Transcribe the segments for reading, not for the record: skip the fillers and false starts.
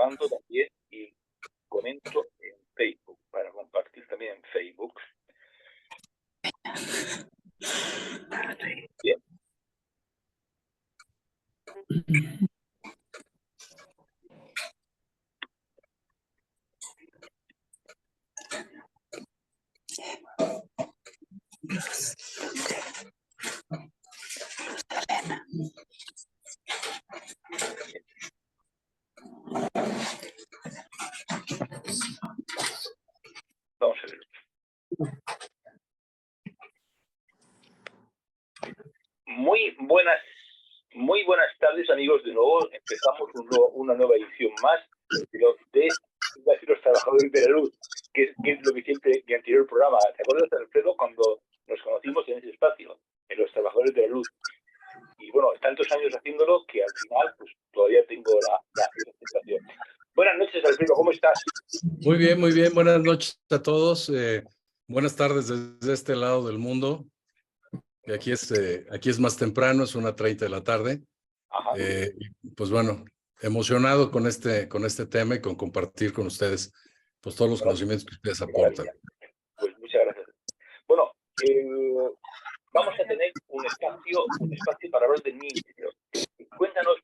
grabando también y comento en Facebook, para compartir también en Facebook. Bien. Vamos a ver. Muy buenas tardes, amigos. De nuevo empezamos una nueva edición más de los trabajadores de la luz, que es lo que siempre en el anterior programa. ¿Te acuerdas, Alfredo, cuando nos conocimos en ese espacio, en los trabajadores de la luz? Y bueno, tantos años haciéndolo que al final pues todavía tengo la sensación. Buenas noches, Alfredo, ¿cómo estás? Muy bien, muy bien. Buenas noches a todos. Buenas tardes desde este lado del mundo. Aquí es más temprano, es 1:30 de la tarde. Pues bueno, emocionado con este tema y con compartir con ustedes pues todos los conocimientos que ustedes aportan. Pues muchas gracias. Bueno, vamos a tener un espacio para hablar del niño interior. Cuéntanos,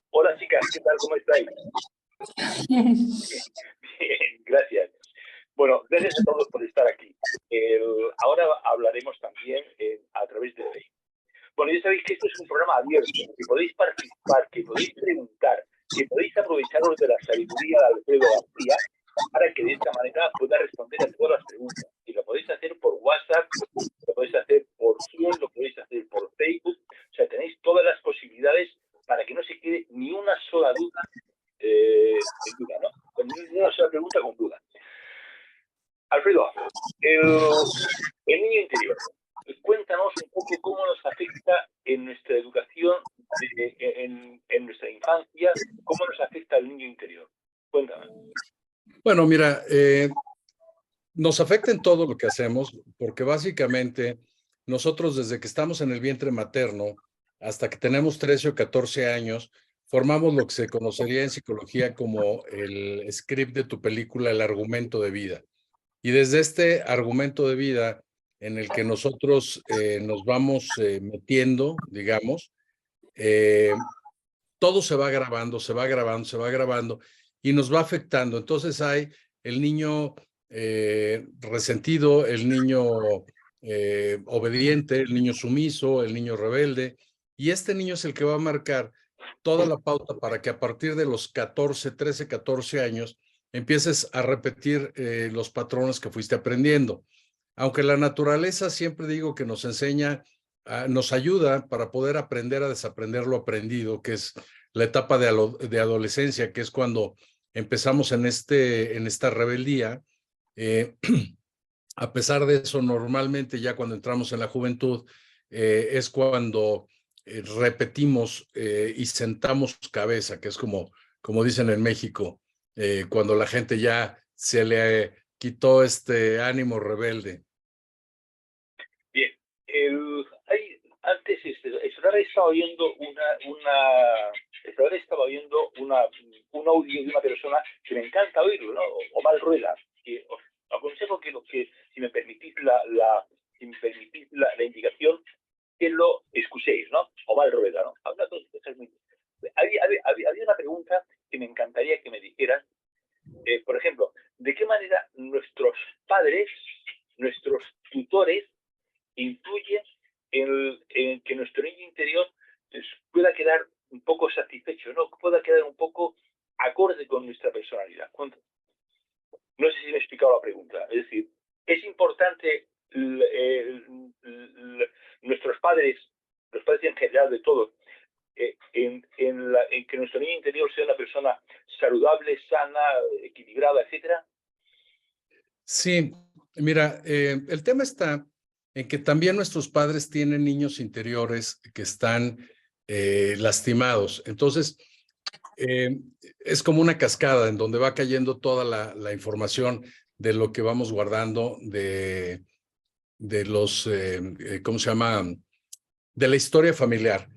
hola chicas, ¿qué tal? ¿Cómo estáis? Bien, gracias. Bueno, gracias a todos por estar aquí. Ahora hablaremos también a través de Facebook. Bueno, ya sabéis que esto es un programa abierto, que podéis participar, que podéis preguntar, que podéis aprovecharos de la sabiduría de Alfredo García para que de esta manera pueda responder a todas las preguntas. Y lo podéis hacer por WhatsApp, lo podéis hacer por Zoom, lo podéis hacer por Facebook. O sea, tenéis todas las posibilidades para que no se quede ni una sola duda en duda, ¿no? Ni una sola pregunta con duda. Alfredo, el niño interior. Cuéntanos un poco cómo nos afecta en nuestra educación, en nuestra infancia, cómo nos afecta el niño interior. Cuéntame. Bueno, mira, nos afecta en todo lo que hacemos, porque básicamente nosotros desde que estamos en el vientre materno hasta que tenemos 13 o 14 años, formamos lo que se conocería en psicología como el script de tu película, el argumento de vida. Y desde este argumento de vida en el que nosotros nos vamos metiendo, digamos, todo se va grabando, se va grabando, se va grabando y nos va afectando. Entonces hay el niño resentido, el niño obediente, el niño sumiso, el niño rebelde, y este niño es el que va a marcar toda la pauta para que a partir de los 13, 14 años empieces a repetir los patrones que fuiste aprendiendo. Aunque la naturaleza siempre digo que nos enseña, nos ayuda para poder aprender a desaprender lo aprendido, que es la etapa de adolescencia, que es cuando empezamos en esta rebeldía. A pesar de eso, normalmente ya cuando entramos en la juventud, es cuando repetimos y sentamos cabeza, que es como dicen en México, cuando la gente ya se le quitó este ánimo rebelde. Bien, antes estaba oyendo un audio de una persona que me encanta oírlo, ¿no? Omar Rueda, que os aconsejo que si me permitís la indicación, que lo escuchéis, ¿no? Omar Rueda, ¿no? Habla dos cosas muy... Había una pregunta que me encantaría que me dijeran, por ejemplo, ¿de qué manera nuestros padres, nuestros tutores, influyen en que nuestro niño interior pueda quedar un poco satisfecho, ¿no? Pueda quedar un poco acorde con nuestra personalidad? No sé si me he explicado la pregunta. Es decir, ¿es importante nuestros padres, los padres en general de todos, en que nuestro niño interior sea una persona saludable, sana, equilibrada, etcétera? Sí, mira, el tema está en que también nuestros padres tienen niños interiores que están lastimados. Entonces, es como una cascada en donde va cayendo toda la información de lo que vamos guardando de los, ¿cómo se llama? De la historia familiar.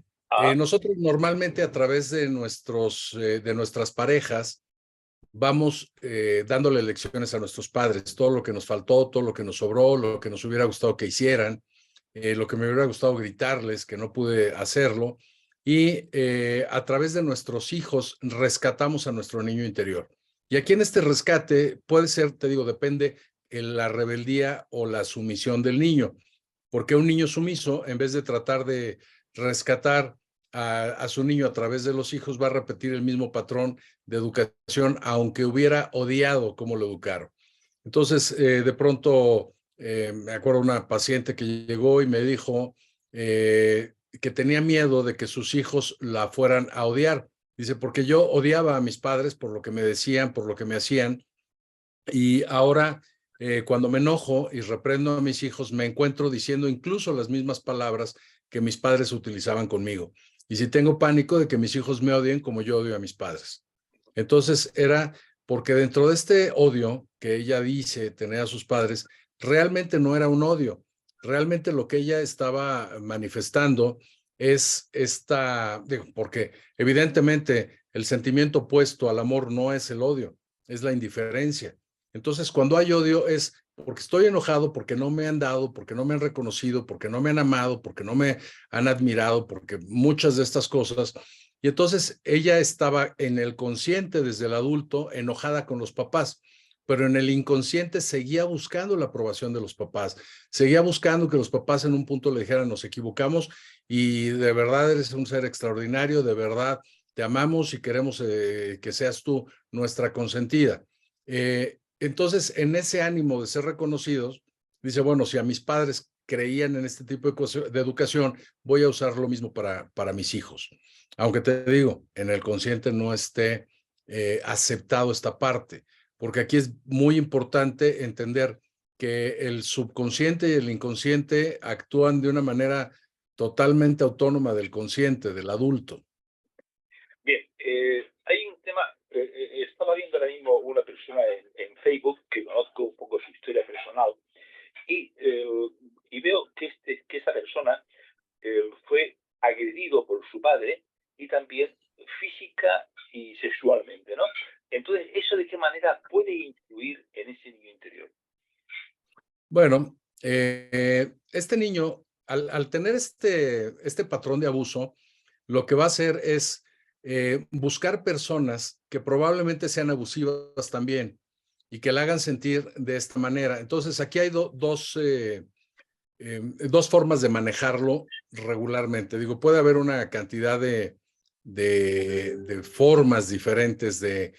Nosotros normalmente a través de nuestras parejas vamos dándole lecciones a nuestros padres, todo lo que nos faltó, todo lo que nos sobró, lo que nos hubiera gustado que hicieran, lo que me hubiera gustado gritarles, que no pude hacerlo, y a través de nuestros hijos rescatamos a nuestro niño interior. Y aquí en este rescate puede ser, te digo, depende la rebeldía o la sumisión del niño, porque un niño sumiso, en vez de tratar de rescatar a su niño a través de los hijos, va a repetir el mismo patrón de educación, aunque hubiera odiado cómo lo educaron. Entonces, de pronto, me acuerdo una paciente que llegó y me dijo que tenía miedo de que sus hijos la fueran a odiar. Dice, porque yo odiaba a mis padres por lo que me decían, por lo que me hacían, y ahora cuando me enojo y reprendo a mis hijos, me encuentro diciendo incluso las mismas palabras que mis padres utilizaban conmigo. Y si tengo pánico de que mis hijos me odien como yo odio a mis padres. Entonces era porque dentro de este odio que ella dice tener a sus padres, realmente no era un odio. Realmente lo que ella estaba manifestando es porque evidentemente el sentimiento opuesto al amor no es el odio, es la indiferencia. Entonces, cuando hay odio es porque estoy enojado, porque no me han dado, porque no me han reconocido, porque no me han amado, porque no me han admirado, porque muchas de estas cosas. Y entonces ella estaba en el consciente desde el adulto enojada con los papás, pero en el inconsciente seguía buscando la aprobación de los papás, seguía buscando que los papás en un punto le dijeran nos equivocamos y de verdad eres un ser extraordinario, de verdad te amamos y queremos que seas tú nuestra consentida. Entonces, en ese ánimo de ser reconocidos, dice, bueno, si a mis padres creían en este tipo de educación, voy a usar lo mismo para mis hijos. Aunque te digo, en el consciente no esté aceptado esta parte, porque aquí es muy importante entender que el subconsciente y el inconsciente actúan de una manera totalmente autónoma del consciente, del adulto. Bien, hay un tema, estaba viendo ahora mismo una persona en Facebook que conozco un poco su historia personal y veo que esa persona fue agredido por su padre y también física y sexualmente, ¿no? Entonces, ¿eso de qué manera puede influir en ese niño interior? Bueno, este niño, al tener este patrón de abuso, lo que va a hacer es buscar personas que probablemente sean abusivas también y que la hagan sentir de esta manera. Entonces, aquí hay dos formas de manejarlo regularmente. Digo, puede haber una cantidad de formas diferentes de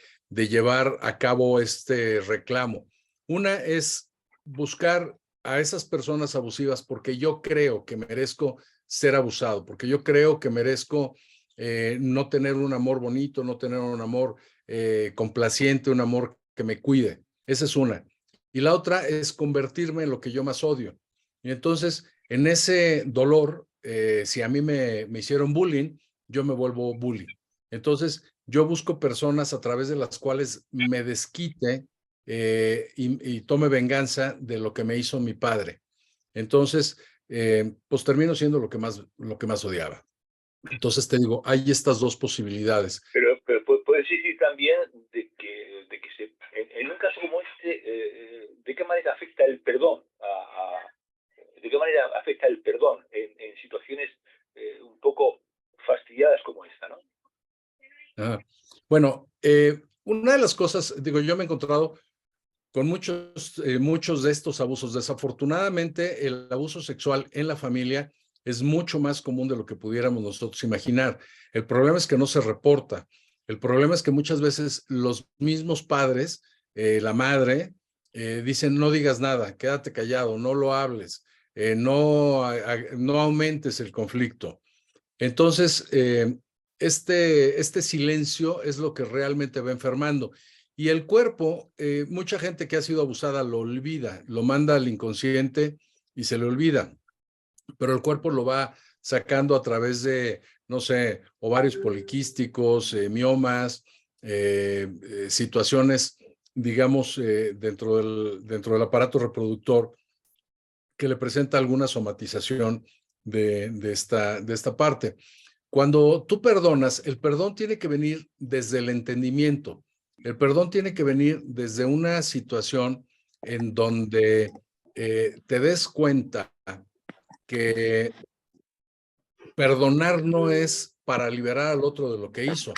llevar a cabo este reclamo. Una es buscar a esas personas abusivas porque yo creo que merezco ser abusado, porque yo creo que merezco no tener un amor bonito, no tener un amor complaciente, un amor que me cuide. Esa es una. Y la otra es convertirme en lo que yo más odio. Y entonces, en ese dolor, si a mí me hicieron bullying, yo me vuelvo bully. Entonces, yo busco personas a través de las cuales me desquite y tome venganza de lo que me hizo mi padre. Entonces, pues termino siendo lo que más odiaba. Entonces, te digo, hay estas dos posibilidades. Pero puedes decir también de que en un caso como este, ¿de qué manera afecta el perdón de qué manera afecta el perdón en situaciones un poco fastidiadas como esta, ¿no? Bueno, una de las cosas, digo, yo me he encontrado con muchos de estos abusos. Desafortunadamente, el abuso sexual en la familia es mucho más común de lo que pudiéramos nosotros imaginar. El problema es que no se reporta. El problema es que muchas veces los mismos padres, la madre, dicen no digas nada, quédate callado, no lo hables, no aumentes el conflicto. Entonces, este silencio es lo que realmente va enfermando. Y el cuerpo, mucha gente que ha sido abusada lo olvida, lo manda al inconsciente y se le olvida, pero el cuerpo lo va sacando a través de, no sé, ovarios poliquísticos, miomas, situaciones, digamos, dentro del aparato reproductor que le presenta alguna somatización de esta parte. Cuando tú perdonas, el perdón tiene que venir desde el entendimiento. El perdón tiene que venir desde una situación en donde te des cuenta que perdonar no es para liberar al otro de lo que hizo.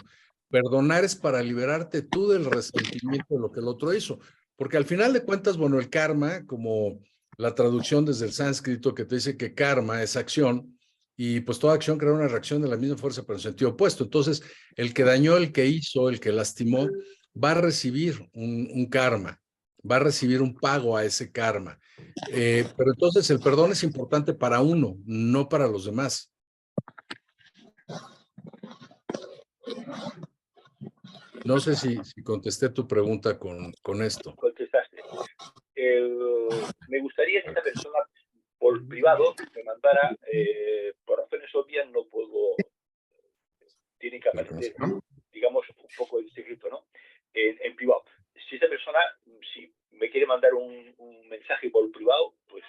Perdonar es para liberarte tú del resentimiento de lo que el otro hizo. Porque al final de cuentas, bueno, el karma, como la traducción desde el sánscrito que te dice que karma es acción, y pues toda acción crea una reacción de la misma fuerza, pero en sentido opuesto. Entonces, el que dañó, el que hizo, el que lastimó, va a recibir un karma, va a recibir un pago a ese karma. Pero entonces el perdón es importante para uno, no para los demás. No sé si contesté tu pregunta con esto. Contestaste. Me gustaría que esta persona por privado me mandara, por razones obvias no puedo, tiene que aparecer, digamos, un poco en secreto, ¿no? En privado. Si esta persona, si me quiere mandar un mensaje por privado, pues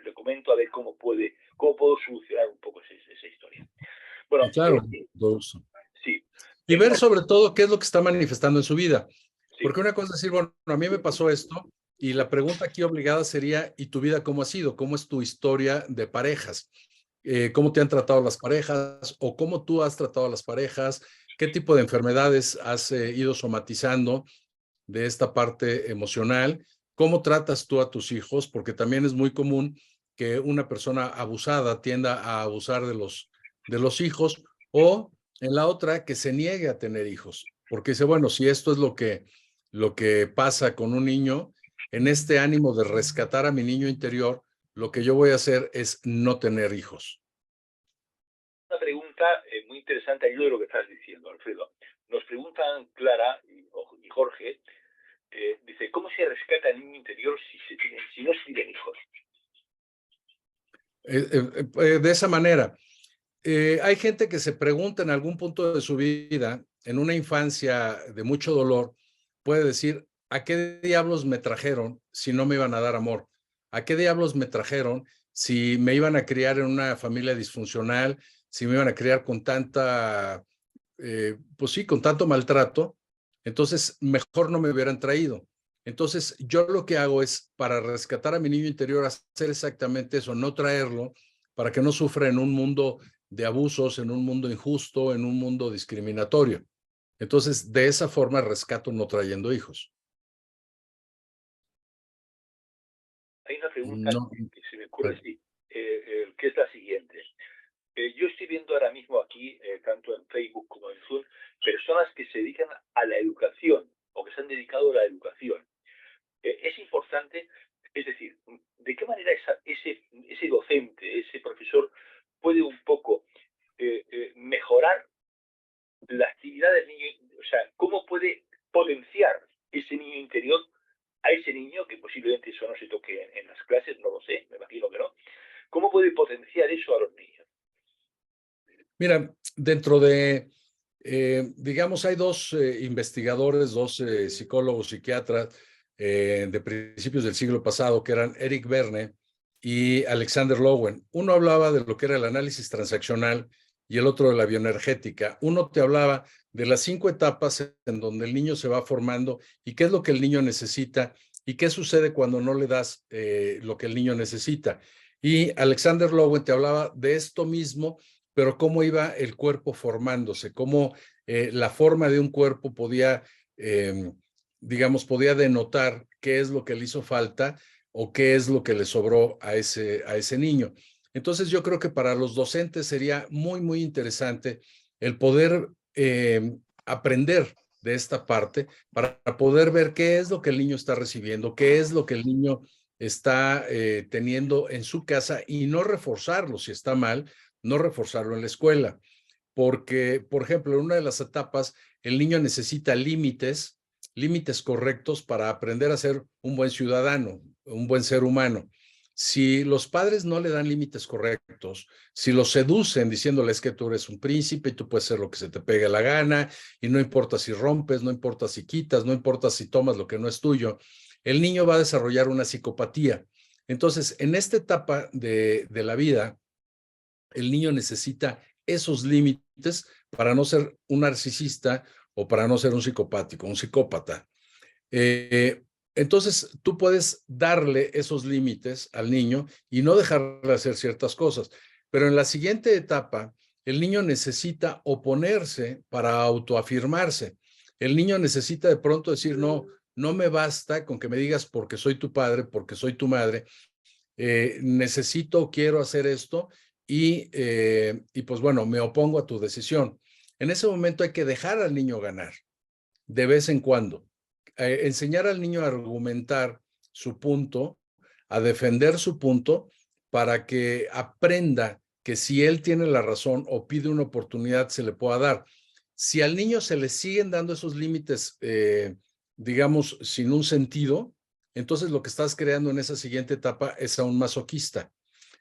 le comento a ver cómo puedo solucionar un poco esa historia. Bueno, Claro, sí. Y ver sobre todo qué es lo que está manifestando en su vida. Sí. Porque una cosa es decir, bueno, a mí me pasó esto, y la pregunta aquí obligada sería, ¿y tu vida cómo ha sido? ¿Cómo es tu historia de parejas? ¿Cómo te han tratado las parejas? ¿O cómo tú has tratado a las parejas? ¿Qué tipo de enfermedades has ido somatizando de esta parte emocional? ¿Cómo tratas tú a tus hijos? Porque también es muy común que una persona abusada tienda a abusar de los hijos, o en la otra que se niegue a tener hijos, porque dice, bueno, si esto es lo que pasa con un niño, en este ánimo de rescatar a mi niño interior, lo que yo voy a hacer es no tener hijos. Una pregunta muy interesante al hilo de lo que estás diciendo, Alfredo. Nos preguntan Clara y Jorge, dice, ¿cómo se rescata el niño interior si no se tienen hijos? De esa manera. Hay gente que se pregunta en algún punto de su vida, en una infancia de mucho dolor, puede decir, ¿a qué diablos me trajeron si no me iban a dar amor? ¿A qué diablos me trajeron si me iban a criar en una familia disfuncional, si me iban a criar con pues sí, con tanto maltrato? Entonces, mejor no me hubieran traído. Entonces, yo lo que hago es, para rescatar a mi niño interior, hacer exactamente eso, no traerlo, para que no sufra en un mundo de abusos, en un mundo injusto, en un mundo discriminatorio. Entonces, de esa forma rescato no trayendo hijos. Hay una pregunta No, que se me ocurre, sí, que es la siguiente. Yo estoy viendo ahora mismo aquí, tanto en Facebook como en Zoom, personas que se dedican a la educación o que se han dedicado a la educación. Es importante, es decir, ¿de qué manera ese docente, ese profesor puede un poco mejorar la actividad del niño? O sea, ¿cómo puede potenciar ese niño interior a ese niño, que posiblemente eso no se toque en las clases, no lo sé, me imagino que no? ¿Cómo puede potenciar eso a los niños? Mira, dentro de, digamos, hay dos investigadores, dos psicólogos, psiquiatras de principios del siglo pasado, que eran Eric Berne y Alexander Lowen. Uno hablaba de lo que era el análisis transaccional y el otro de la bioenergética. Uno te hablaba de las 5 etapas en donde el niño se va formando y qué es lo que el niño necesita y qué sucede cuando no le das lo que el niño necesita. Y Alexander Lowen te hablaba de esto mismo, pero cómo iba el cuerpo formándose, cómo la forma de un cuerpo podía, digamos, podía denotar qué es lo que le hizo falta o qué es lo que le sobró a ese niño. Entonces yo creo que para los docentes sería muy, muy interesante el poder aprender de esta parte para poder ver qué es lo que el niño está recibiendo, qué es lo que el niño está teniendo en su casa, y no reforzarlo si está mal, no reforzarlo en la escuela. Porque, por ejemplo, en una de las etapas, el niño necesita límites correctos para aprender a ser un buen ciudadano, un buen ser humano. Si los padres no le dan límites correctos, si los seducen diciéndoles que tú eres un príncipe y tú puedes hacer lo que se te pegue la gana, y no importa si rompes, no importa si quitas, no importa si tomas lo que no es tuyo, el niño va a desarrollar una psicopatía. Entonces, en esta etapa de la vida, el niño necesita esos límites para no ser un narcisista o para no ser un psicopático, un psicópata. Entonces, tú puedes darle esos límites al niño y no dejarle hacer ciertas cosas. Pero en la siguiente etapa, el niño necesita oponerse para autoafirmarse. El niño necesita de pronto decir, no, no me basta con que me digas porque soy tu padre, porque soy tu madre. Necesito, quiero hacer esto y pues bueno, me opongo a tu decisión. En ese momento hay que dejar al niño ganar de vez en cuando. Enseñar al niño a argumentar su punto, a defender su punto, para que aprenda que si él tiene la razón o pide una oportunidad, se le pueda dar. Si al niño se le siguen dando esos límites, digamos, sin un sentido, entonces lo que estás creando en esa siguiente etapa es a un masoquista.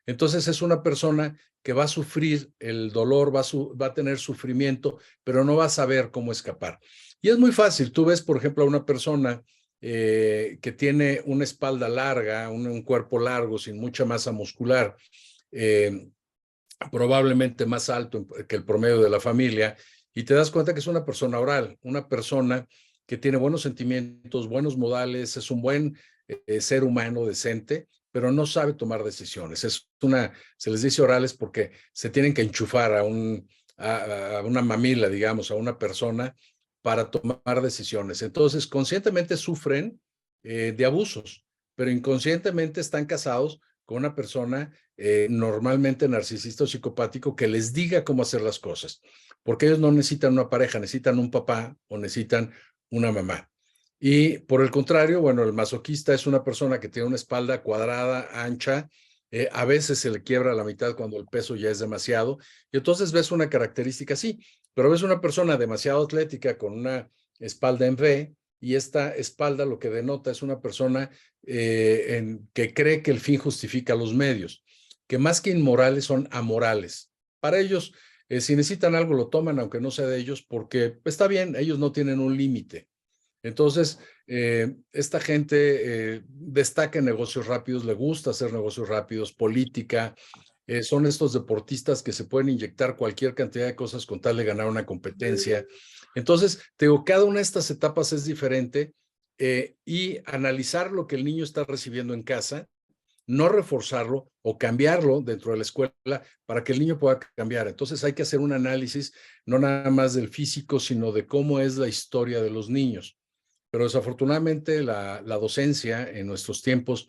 Entonces es una persona que va a sufrir el dolor, va a tener sufrimiento, pero no va a saber cómo escapar. Y es muy fácil. Tú ves, por ejemplo, a una persona que tiene una espalda larga, un cuerpo largo, sin mucha masa muscular, eh, probablemente más alto que el promedio de la familia, y te das cuenta que es una persona oral, una persona que tiene buenos sentimientos, buenos modales, es un buen ser humano decente, pero no sabe tomar decisiones. Se les dice orales porque se tienen que enchufar a una mamila, digamos, a una persona para tomar decisiones. Entonces, conscientemente sufren de abusos, pero inconscientemente están casados con una persona normalmente narcisista o psicopático que les diga cómo hacer las cosas, porque ellos no necesitan una pareja, necesitan un papá o necesitan una mamá. Y por el contrario, bueno, el masoquista es una persona que tiene una espalda cuadrada, ancha, a veces se le quiebra la mitad cuando el peso ya es demasiado, y entonces ves una característica así, pero ves una persona demasiado atlética con una espalda en V, y esta espalda lo que denota es una persona que cree que el fin justifica los medios, que más que inmorales son amorales. Para ellos, si necesitan algo, lo toman, aunque no sea de ellos, porque está bien, ellos no tienen un límite. Entonces, esta gente destaca en negocios rápidos, le gusta hacer negocios rápidos, política, son estos deportistas que se pueden inyectar cualquier cantidad de cosas con tal de ganar una competencia. Entonces, te digo, cada una de estas etapas es diferente y analizar lo que el niño está recibiendo en casa, no reforzarlo o cambiarlo dentro de la escuela para que el niño pueda cambiar. Entonces hay que hacer un análisis no nada más del físico, sino de cómo es la historia de los niños. Pero desafortunadamente la docencia en nuestros tiempos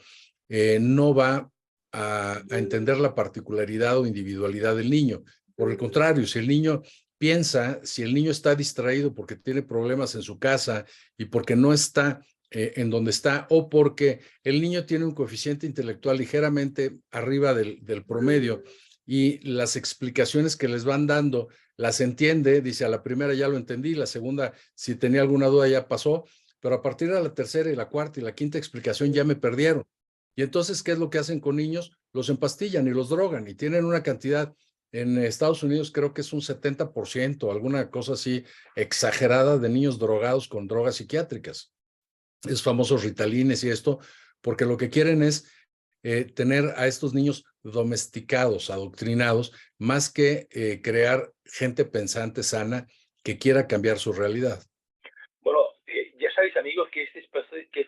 no va a entender la particularidad o individualidad del niño. Por el contrario, si el niño piensa, si el niño está distraído porque tiene problemas en su casa y porque no está en donde está, o porque el niño tiene un coeficiente intelectual ligeramente arriba del promedio y las explicaciones que les van dando las entiende, dice, a la primera ya lo entendí, la segunda, si tenía alguna duda ya pasó, pero a partir de la tercera y la cuarta y la quinta explicación ya me perdieron. Y entonces, ¿qué es lo que hacen con niños? Los empastillan y los drogan y tienen una cantidad, en Estados Unidos creo que es un 70%, alguna cosa así exagerada de niños drogados con drogas psiquiátricas. Es famosos Ritalines y esto, porque lo que quieren es tener a estos niños domesticados, adoctrinados, más que crear gente pensante, sana, que quiera cambiar su realidad. Bueno, ya sabéis, amigos, que este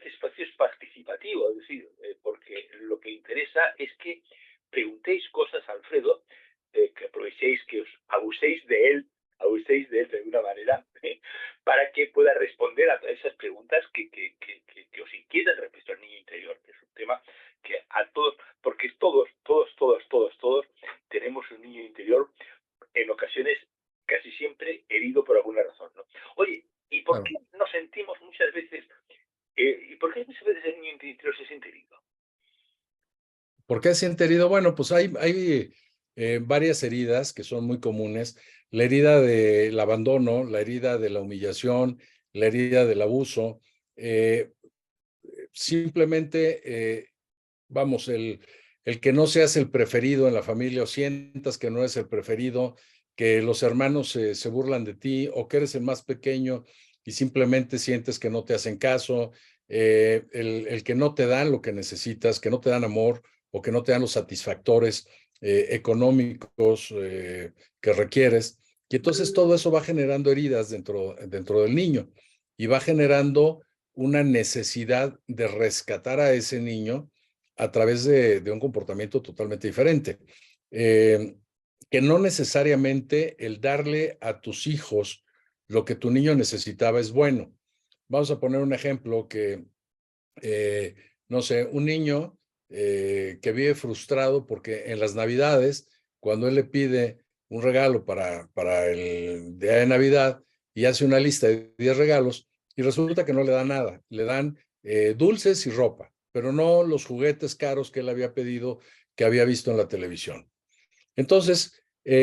espacio es participativo, es decir, porque lo que interesa es que preguntéis cosas a Alfredo, que aprovechéis, que os abuséis de él de alguna manera, para que pueda responder a todas esas preguntas que os inquietan respecto al niño interior, que es un tema que a todos, porque todos tenemos un niño interior en ocasiones casi siempre herido por alguna razón, ¿no? Oye, ¿y por Claro. qué nos sentimos muchas veces, y por qué muchas veces el niño interior se siente herido? ¿Por qué siente herido? Bueno, pues hay varias heridas que son muy comunes. La herida del abandono, la herida de la humillación, la herida del abuso. Simplemente, vamos, el que no seas el preferido en la familia o sientas que no eres el preferido, que los hermanos se burlan de ti o que eres el más pequeño y simplemente sientes que no te hacen caso, el que no te dan lo que necesitas, que no te dan amor o que no te dan los satisfactores económicos que requieres, Y entonces todo eso va generando heridas dentro del niño y va generando una necesidad de rescatar a ese niño a través de un comportamiento totalmente diferente. Que no necesariamente el darle a tus hijos lo que tu niño necesitaba es bueno. Vamos a poner un ejemplo que, no sé, un niño que vive frustrado porque en las Navidades, cuando él le pide un regalo para el día de Navidad y hace una lista de 10 regalos y resulta que no le dan nada, le dan dulces y ropa, pero no los juguetes caros que él había pedido, que había visto en la televisión. Entonces,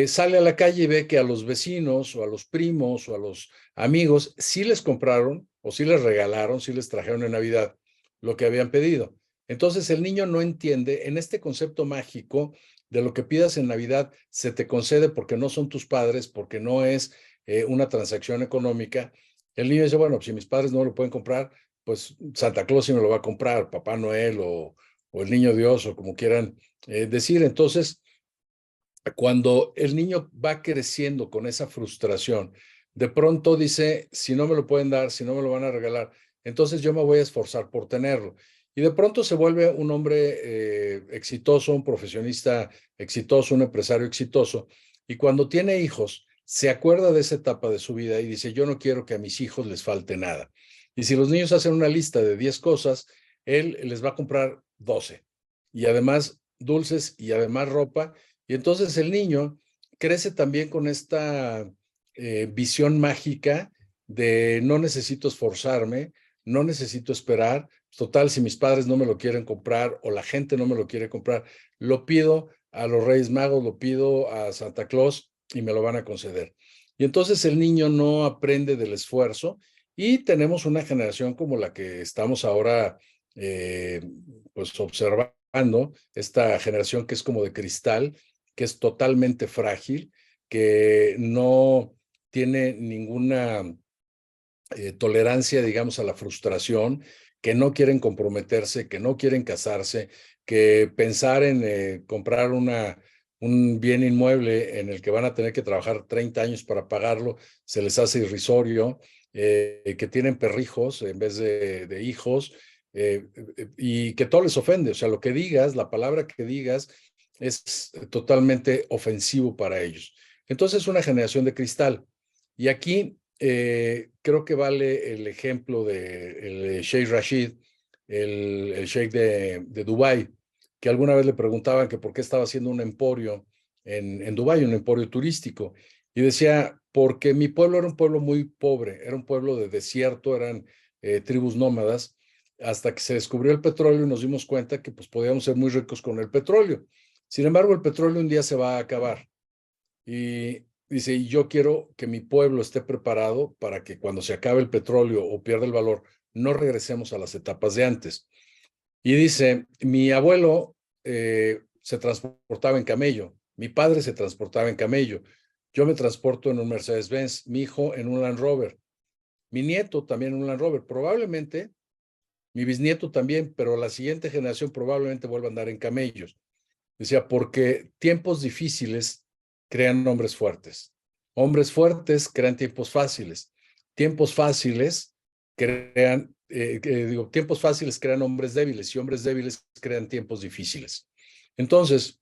sale a la calle y ve que a los vecinos o a los primos o a los amigos sí les compraron o sí les regalaron, sí les trajeron en Navidad lo que habían pedido. Entonces, el niño no entiende en este concepto mágico de lo que pidas en Navidad se te concede porque no son tus padres, porque no es una transacción económica. El niño dice, bueno, si mis padres no me lo pueden comprar, pues Santa Claus sí me lo va a comprar, Papá Noel o el Niño Dios o como quieran decir. Entonces, cuando el niño va creciendo con esa frustración, de pronto dice, si no me lo pueden dar, si no me lo van a regalar, entonces yo me voy a esforzar por tenerlo. Y de pronto se vuelve un hombre exitoso, un profesionista exitoso, un empresario exitoso. Y cuando tiene hijos, se acuerda de esa etapa de su vida y dice, yo no quiero que a mis hijos les falte nada. Y si los niños hacen una lista de 10 cosas, él les va a comprar 12. Y además dulces y además ropa y entonces el niño crece también con esta visión mágica de no necesito esforzarme, no necesito esperar. Total, si mis padres no me lo quieren comprar o la gente no me lo quiere comprar, lo pido a los Reyes Magos, lo pido a Santa Claus y me lo van a conceder. Y entonces el niño no aprende del esfuerzo y tenemos una generación como la que estamos ahora pues observando, esta generación que es como de cristal, que es totalmente frágil, que no tiene ninguna tolerancia, digamos, a la frustración, que no quieren comprometerse, que no quieren casarse, que pensar en comprar un bien inmueble en el que van a tener que trabajar 30 años para pagarlo, se les hace irrisorio, que tienen perrijos en vez de hijos, y que todo les ofende. O sea, lo que digas, la palabra que digas, es totalmente ofensivo para ellos. Entonces, es una generación de cristal. Y aquí creo que vale el ejemplo del Sheikh Rashid, el Sheikh de Dubái, que alguna vez le preguntaban que por qué estaba haciendo un emporio en Dubái, un emporio turístico. Y decía, porque mi pueblo era un pueblo muy pobre, era un pueblo de desierto, eran tribus nómadas, hasta que se descubrió el petróleo y nos dimos cuenta que pues podíamos ser muy ricos con el petróleo. Sin embargo, el petróleo un día se va a acabar. Y dice, y yo quiero que mi pueblo esté preparado para que cuando se acabe el petróleo o pierda el valor, no regresemos a las etapas de antes. Y dice, mi abuelo se transportaba en camello, mi padre se transportaba en camello, yo me transporto en un Mercedes-Benz, mi hijo en un Land Rover, mi nieto también en un Land Rover, probablemente mi bisnieto también, pero la siguiente generación probablemente vuelva a andar en camellos. Decía, porque tiempos difíciles crean hombres fuertes crean tiempos fáciles, tiempos fáciles tiempos fáciles crean hombres débiles y hombres débiles crean tiempos difíciles. Entonces,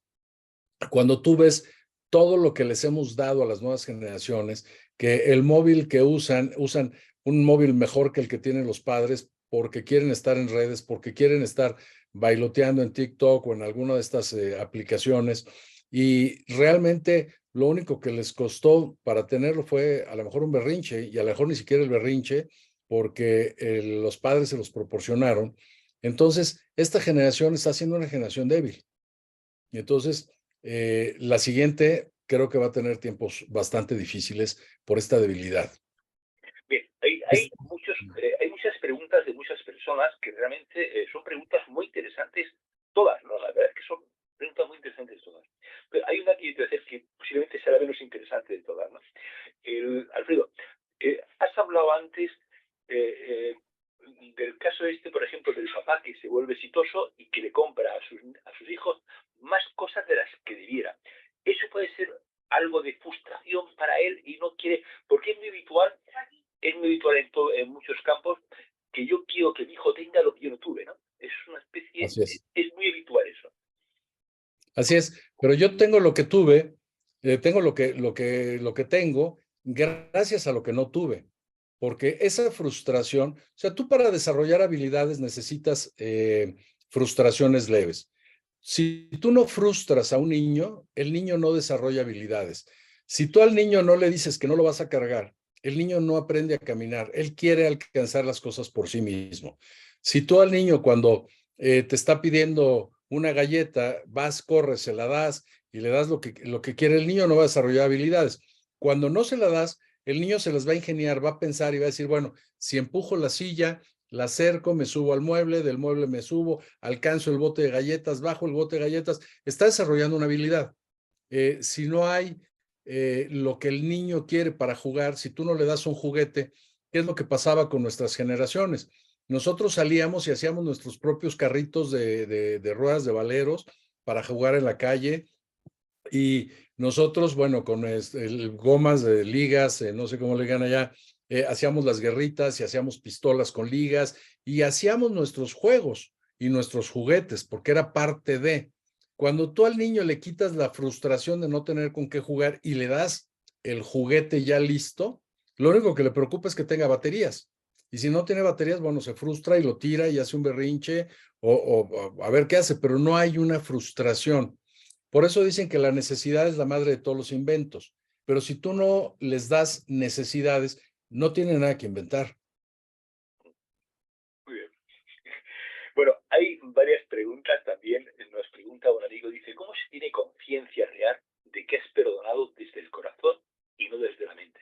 cuando tú ves todo lo que les hemos dado a las nuevas generaciones, que el móvil que usan un móvil mejor que el que tienen los padres porque quieren estar en redes, porque quieren estar bailoteando en TikTok o en alguna de estas aplicaciones. Y realmente lo único que les costó para tenerlo fue a lo mejor un berrinche y a lo mejor ni siquiera el berrinche porque los padres se los proporcionaron. Entonces, esta generación está siendo una generación débil. Y entonces, la siguiente creo que va a tener tiempos bastante difíciles por esta debilidad. Bien, Es- hay muchas preguntas de muchas personas que realmente son preguntas muy interesantes, todas, ¿no? La verdad es que son preguntas muy interesantes todas. Pero hay una que yo te voy a decir que posiblemente sea la menos interesante de todas, ¿no? Alfredo, has hablado antes eh, del caso este, por ejemplo, del papá que se vuelve exitoso y que le compra a sus hijos más cosas de las que debiera. Eso puede ser algo de frustración para él y no quiere, porque es muy habitual en muchos campos que yo quiero que mi hijo tenga lo que yo no tuve, ¿no? Es una especie, Así es. es muy habitual eso. Así es, pero yo tengo lo que tuve, tengo lo que tengo gracias a lo que no tuve, porque esa frustración, o sea, tú para desarrollar habilidades necesitas frustraciones leves. Si tú no frustras a un niño, el niño no desarrolla habilidades. Si tú al niño no le dices que no lo vas a cargar, el niño no aprende a caminar, él quiere alcanzar las cosas por sí mismo. Si tú al niño cuando te está pidiendo una galleta, vas, corres, se la das y le das lo que quiere el niño, no va a desarrollar habilidades. Cuando no se la das, el niño se las va a ingeniar, va a pensar y va a decir, bueno, si empujo la silla, la acerco, me subo al mueble, del mueble me subo, alcanzo el bote de galletas, bajo el bote de galletas, está desarrollando una habilidad. Si no hay lo que el niño quiere para jugar, si tú no le das un juguete, ¿qué es lo que pasaba con nuestras generaciones? Nosotros salíamos y hacíamos nuestros propios carritos de ruedas de valeros para jugar en la calle y nosotros, bueno, con gomas de ligas, no sé cómo le digan allá, hacíamos las guerritas y hacíamos pistolas con ligas y hacíamos nuestros juegos y nuestros juguetes, porque era parte de. Cuando tú al niño le quitas la frustración de no tener con qué jugar y le das el juguete ya listo, lo único que le preocupa es que tenga baterías. Y si no tiene baterías, bueno, se frustra y lo tira y hace un berrinche o a ver qué hace, pero no hay una frustración. Por eso dicen que la necesidad es la madre de todos los inventos, pero si tú no les das necesidades, no tienen nada que inventar. Muy bien. Bueno, hay varias preguntas también. Nos pregunta un amigo, dice, ¿cómo se tiene conciencia real de que es perdonado desde el corazón y no desde la mente?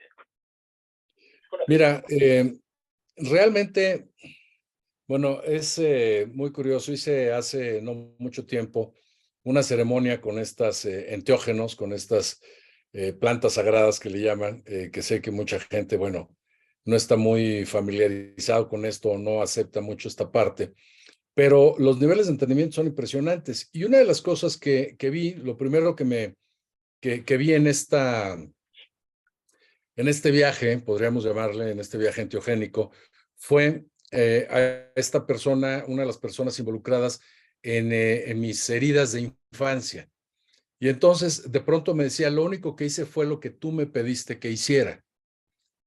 Mira, realmente, bueno, es muy curioso. Hice hace no mucho tiempo una ceremonia con estas enteógenos, con estas plantas sagradas que le llaman, que sé que mucha gente, bueno, no está muy familiarizado con esto o no acepta mucho esta parte, pero los niveles de entendimiento son impresionantes. Y una de las cosas que vi, lo primero que vi en este viaje, podríamos llamarle, en este viaje enteogénico, fue a esta persona, una de las personas involucradas en mis heridas de infancia. Y entonces de pronto me decía, lo único que hice fue lo que tú me pediste que hiciera.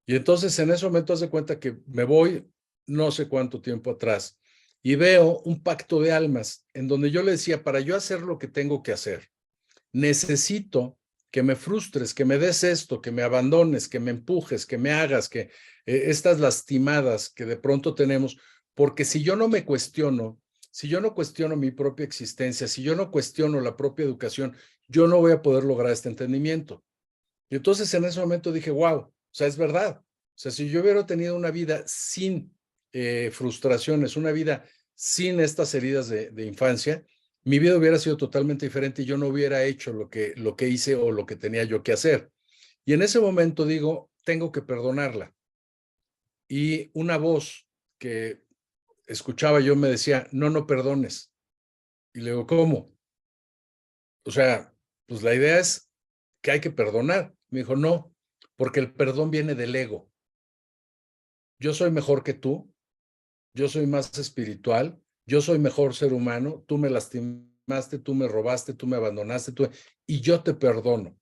Y entonces en ese momento haz de cuenta que me voy no sé cuánto tiempo atrás y veo un pacto de almas en donde yo le decía, para yo hacer lo que tengo que hacer, necesito que me frustres, que me des esto, que me abandones, que me empujes, que me hagas, que estas lastimadas que de pronto tenemos, porque si yo no me cuestiono, si yo no cuestiono mi propia existencia, si yo no cuestiono la propia educación, yo no voy a poder lograr este entendimiento. Y entonces en ese momento dije, wow, o sea, es verdad. O sea, si yo hubiera tenido una vida sin frustraciones, una vida sin estas heridas de infancia, mi vida hubiera sido totalmente diferente y yo no hubiera hecho lo que hice o lo que tenía yo que hacer. Y en ese momento digo, tengo que perdonarla. Y una voz que escuchaba yo me decía, no, no perdones. Y le digo, ¿cómo? O sea, pues la idea es que hay que perdonar. Me dijo, no, porque el perdón viene del ego. Yo soy mejor que tú, yo soy más espiritual, yo soy mejor ser humano, tú me lastimaste, tú me robaste, tú me abandonaste, y yo te perdono.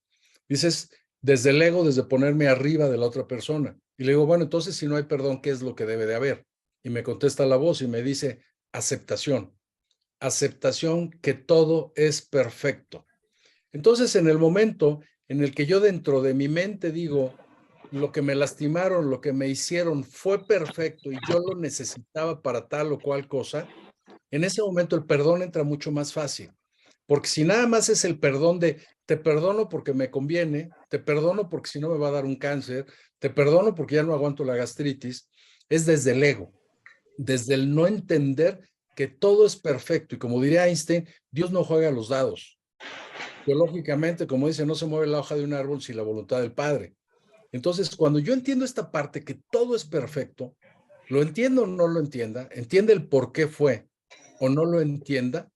Dices, desde el ego, desde ponerme arriba de la otra persona. Y le digo, bueno, entonces si no hay perdón, ¿qué es lo que debe de haber? Y me contesta la voz y me dice, aceptación. Aceptación que todo es perfecto. Entonces, en el momento en el que yo dentro de mi mente digo, lo que me lastimaron, lo que me hicieron fue perfecto y yo lo necesitaba para tal o cual cosa, en ese momento el perdón entra mucho más fácil. Porque si nada más es el perdón de te perdono porque me conviene, te perdono porque si no me va a dar un cáncer, te perdono porque ya no aguanto la gastritis, es desde el ego, desde el no entender que todo es perfecto. Y como diría Einstein, Dios no juega a los dados. Biológicamente, como dice, no se mueve la hoja de un árbol sin la voluntad del Padre. Entonces, cuando yo entiendo esta parte, que todo es perfecto, lo entiendo o no lo entienda, entiende el por qué fue o no lo entienda,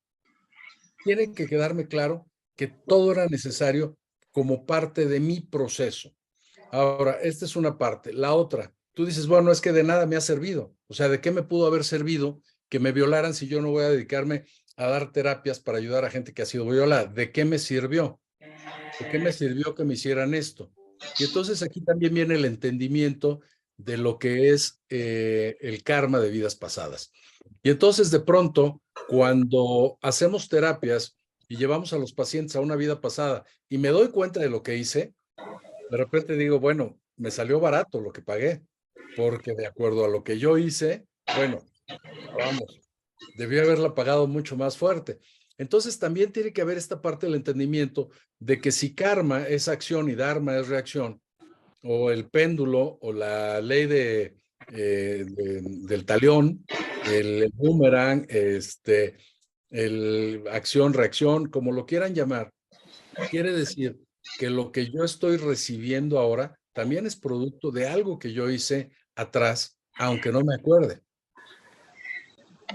tiene que quedarme claro que todo era necesario como parte de mi proceso. Ahora, esta es una parte. La otra, tú dices, bueno, es que de nada me ha servido. O sea, ¿de qué me pudo haber servido que me violaran si yo no voy a dedicarme a dar terapias para ayudar a gente que ha sido violada? ¿De qué me sirvió? ¿De qué me sirvió que me hicieran esto? Y entonces aquí también viene el entendimiento de lo que es el karma de vidas pasadas. Y entonces de pronto, cuando hacemos terapias y llevamos a los pacientes a una vida pasada y me doy cuenta de lo que hice, de repente digo, bueno, me salió barato lo que pagué, porque de acuerdo a lo que yo hice, bueno, vamos, debí haberla pagado mucho más fuerte. Entonces también tiene que haber esta parte del entendimiento de que si karma es acción y dharma es reacción, o el péndulo o la ley del talión, el boomerang, el acción-reacción, como lo quieran llamar, quiere decir que lo que yo estoy recibiendo ahora también es producto de algo que yo hice atrás, aunque no me acuerde.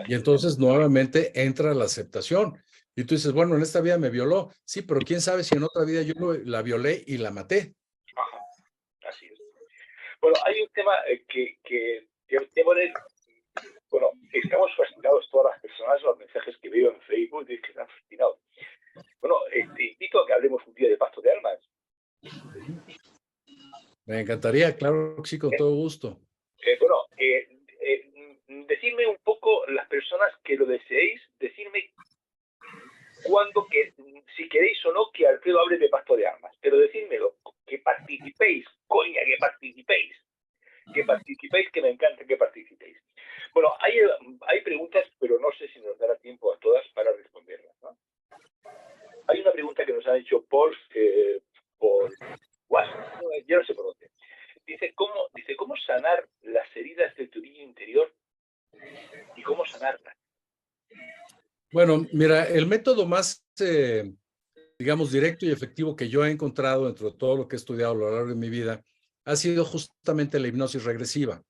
Y entonces nuevamente entra la aceptación. Y tú dices, bueno, en esta vida me violó. Sí, pero quién sabe si en otra vida yo la violé y la maté. Ajá, así es. Bueno, hay un tema que bueno, estamos fascinados todas las personas, los mensajes que veo en Facebook, que están fascinados. Bueno, te invito a que hablemos un día de pacto de almas. Me encantaría, claro que sí, con todo gusto. Bueno, decidme un poco, las personas que lo deseéis, decidme cuándo, si queréis o no, que Alfredo hable de pacto de almas. Pero decídmelo, que participéis, coña, que participéis. Que participéis, que me encanta que participéis. Bueno, hay preguntas, pero no sé si nos dará tiempo a todas para responderlas, ¿no? Hay una pregunta que nos ha hecho por WhatsApp, yo no sé por dónde. Dice, ¿cómo sanar las heridas de tu niño interior y cómo sanarlas? Bueno, mira, el método más, digamos, directo y efectivo que yo he encontrado dentro de todo lo que he estudiado a lo largo de mi vida ha sido justamente la hipnosis regresiva.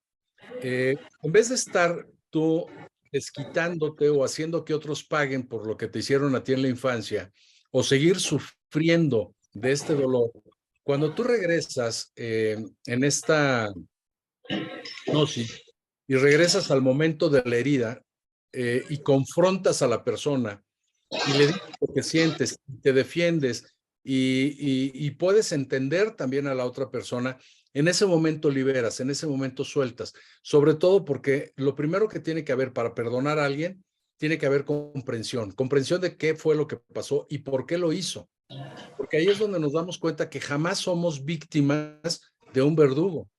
En vez de estar tú desquitándote o haciendo que otros paguen por lo que te hicieron a ti en la infancia o seguir sufriendo de este dolor, cuando tú regresas en esta hipnosis y regresas al momento de la herida y confrontas a la persona y le dices lo que sientes, te defiendes y puedes entender también a la otra persona, en ese momento liberas, en ese momento sueltas, sobre todo porque lo primero que tiene que haber para perdonar a alguien, tiene que haber comprensión, comprensión de qué fue lo que pasó y por qué lo hizo. Porque ahí es donde nos damos cuenta que jamás somos víctimas de un verdugo.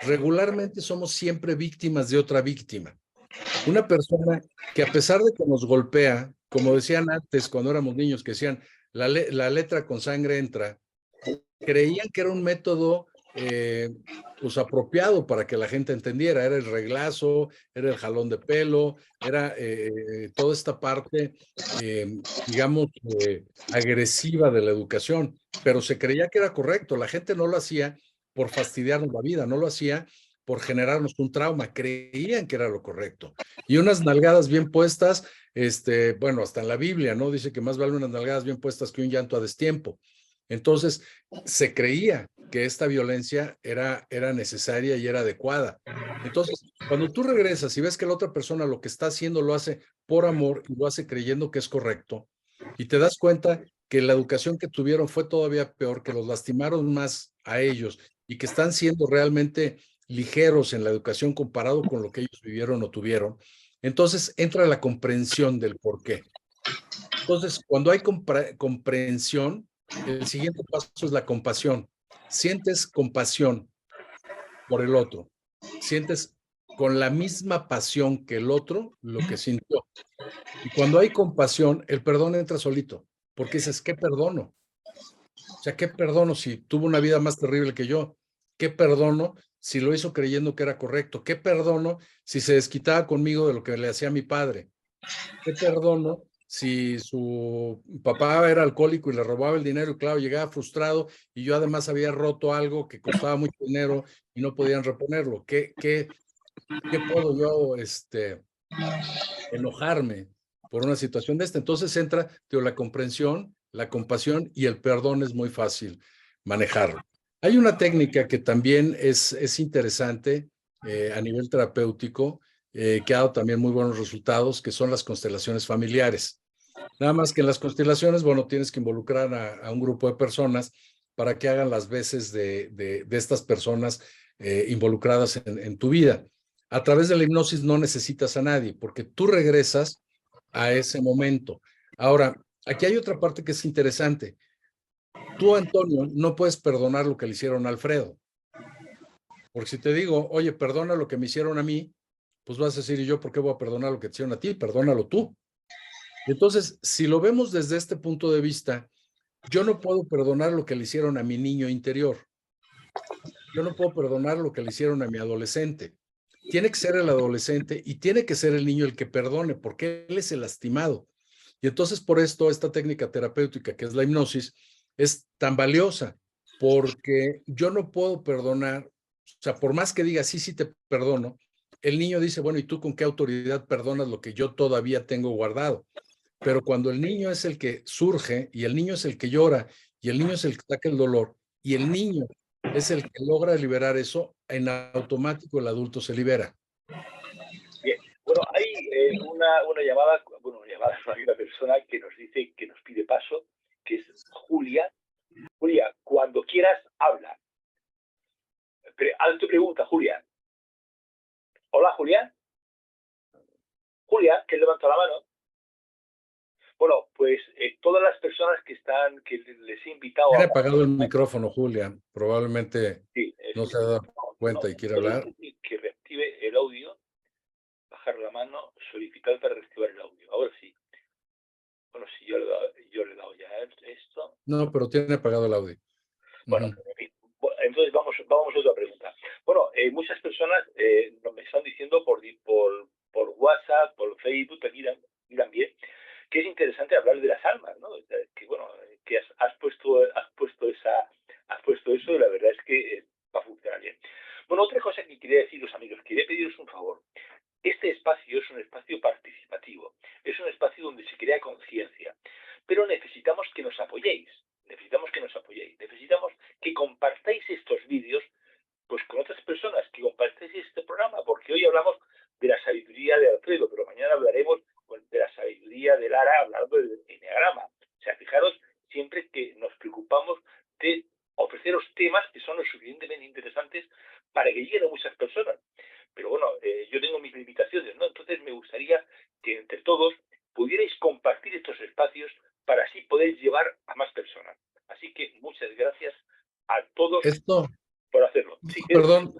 Regularmente somos siempre víctimas de otra víctima. Una persona que a pesar de que nos golpea, como decían antes cuando éramos niños, que decían, la letra con sangre entra, creían que era un método pues apropiado para que la gente entendiera. Era el reglazo, era el jalón de pelo, era toda esta parte, digamos, agresiva de la educación, pero se creía que era correcto. La gente no lo hacía por fastidiarnos la vida, no lo hacía por generarnos un trauma, creían que era lo correcto. Y unas nalgadas bien puestas, bueno, hasta en la Biblia, ¿no? Dice que más vale unas nalgadas bien puestas que un llanto a destiempo. Entonces, se creía que esta violencia era necesaria y era adecuada. Entonces, cuando tú regresas y ves que la otra persona lo que está haciendo lo hace por amor y lo hace creyendo que es correcto, y te das cuenta que la educación que tuvieron fue todavía peor, que los lastimaron más a ellos y que están siendo realmente ligeros en la educación comparado con lo que ellos vivieron o tuvieron, entonces entra la comprensión del por qué. Entonces, cuando hay comprensión, el siguiente paso es la compasión. Sientes compasión por el otro. Sientes con la misma pasión que el otro lo que sintió. Y cuando hay compasión, el perdón entra solito, porque dices, ¿qué perdono? O sea, ¿qué perdono si tuvo una vida más terrible que yo? ¿Qué perdono si lo hizo creyendo que era correcto? ¿Qué perdono si se desquitaba conmigo de lo que le hacía a mi padre? ¿Qué perdono si su papá era alcohólico y le robaba el dinero y claro, llegaba frustrado y yo además había roto algo que costaba mucho dinero y no podían reponerlo? ¿Qué puedo yo enojarme por una situación de esta? Entonces entra, la comprensión, la compasión y el perdón es muy fácil. manejarlo. Hay una técnica que también es interesante a nivel terapéutico, que ha dado también muy buenos resultados, que son las constelaciones familiares. Nada más que en las constelaciones, bueno, tienes que involucrar a un grupo de personas para que hagan las veces de estas personas involucradas en tu vida. A través de la hipnosis no necesitas a nadie, porque tú regresas a ese momento. Ahora, aquí hay otra parte que es interesante. Tú, Antonio, no puedes perdonar lo que le hicieron a Alfredo. Porque si te digo, oye, perdona lo que me hicieron a mí, pues vas a decir, ¿y yo por qué voy a perdonar lo que te hicieron a ti? Perdónalo tú. Entonces, si lo vemos desde este punto de vista, yo no puedo perdonar lo que le hicieron a mi niño interior. Yo no puedo perdonar lo que le hicieron a mi adolescente. Tiene que ser el adolescente y tiene que ser el niño el que perdone, porque él es el lastimado. Y entonces por esto esta técnica terapéutica, que es la hipnosis, es tan valiosa, porque yo no puedo perdonar, o sea, por más que diga, sí, sí te perdono, el niño dice, bueno, ¿y tú con qué autoridad perdonas lo que yo todavía tengo guardado? Pero cuando el niño es el que surge y el niño es el que llora y el niño es el que saca el dolor y el niño es el que logra liberar eso, en automático el adulto se libera. Bien, bueno, hay una llamada, bueno, una llamada, hay una persona que nos dice, que nos pide paso, que es Julia. Julia, cuando quieras, habla. Haz tu pregunta, Julia. Hola, Julia. Julia, que levanta la mano. Bueno, pues todas las personas que les he invitado Tiene a apagado el participar, micrófono, Julia. Probablemente sí, no se ha dado no, cuenta y quiere solo hablar. dice que reactive el audio, bajar la mano, solicitar para reactivar el audio. Ahora sí. Bueno, sí, yo le he dado ya esto. No, pero tiene apagado el audio. Bueno, en fin. Entonces vamos a otra pregunta. Bueno, muchas personas me están diciendo por WhatsApp, por Facebook, aquí también, que es interesante hablar de las almas, ¿no? Que bueno, que has puesto eso y la verdad es que va a funcionar bien. Bueno, otra cosa que quería deciros, amigos, quería pediros un favor. Este espacio es un espacio participativo, es un espacio donde se crea conciencia, pero necesitamos que nos apoyéis, necesitamos que compartáis estos vídeos pues con otras personas, que compartáis este programa, porque hoy hablamos de la sabiduría de Alfredo, pero mañana hablaremos de la sabiduría de Lara hablando del enneagrama. O sea, fijaros siempre que nos preocupamos de ofreceros temas que son lo suficientemente interesantes para que lleguen a muchas personas. Pero bueno, yo tengo mis limitaciones, ¿no? Entonces me gustaría que entre todos pudierais compartir estos espacios para así poder llevar a más personas. Así que muchas gracias a todos Esto, por hacerlo. Sí, perdón,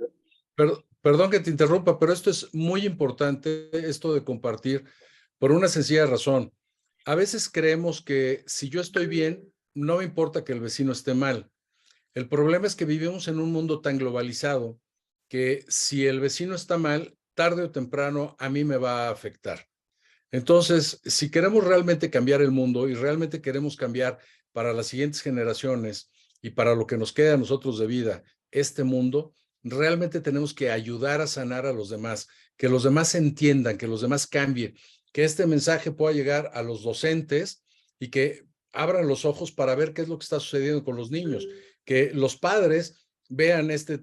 perdón que te interrumpa, pero esto es muy importante, esto de compartir, por una sencilla razón. A veces creemos que si yo estoy bien, no me importa que el vecino esté mal. El problema es que vivimos en un mundo tan globalizado que si el vecino está mal, tarde o temprano a mí me va a afectar. Entonces, si queremos realmente cambiar el mundo y realmente queremos cambiar para las siguientes generaciones y para lo que nos queda a nosotros de vida, este mundo, realmente tenemos que ayudar a sanar a los demás, que los demás entiendan, que los demás cambien, que este mensaje pueda llegar a los docentes y que abran los ojos para ver qué es lo que está sucediendo con los niños, que los padres vean esto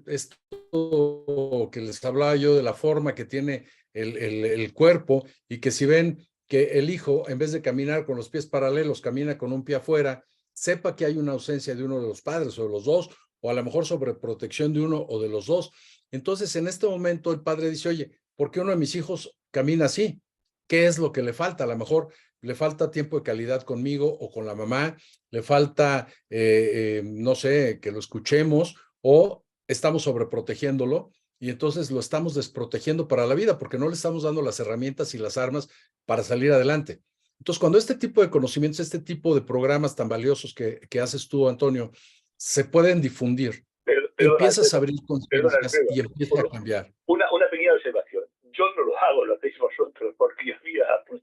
que les hablaba yo de la forma que tiene el cuerpo, y que si ven que el hijo, en vez de caminar con los pies paralelos, camina con un pie afuera, sepa que hay una ausencia de uno de los padres o de los dos, o a lo mejor sobreprotección de uno o de los dos. Entonces, en este momento el padre dice, oye, ¿por qué uno de mis hijos camina así? ¿Qué es lo que le falta? A lo mejor le falta tiempo de calidad conmigo o con la mamá, le falta, no sé, que lo escuchemos, o estamos sobreprotegiéndolo y entonces lo estamos desprotegiendo para la vida porque no le estamos dando las herramientas y las armas para salir adelante. Entonces, cuando este tipo de conocimientos, este tipo de programas tan valiosos que haces tú, Antonio, se pueden difundir, Perdona, empiezas a Alfredo, abrir conciencias Alfredo, y empieza a cambiar. una pequeña observación. Yo no lo hago, lo hacéis vosotros, porque yo, mira, pues,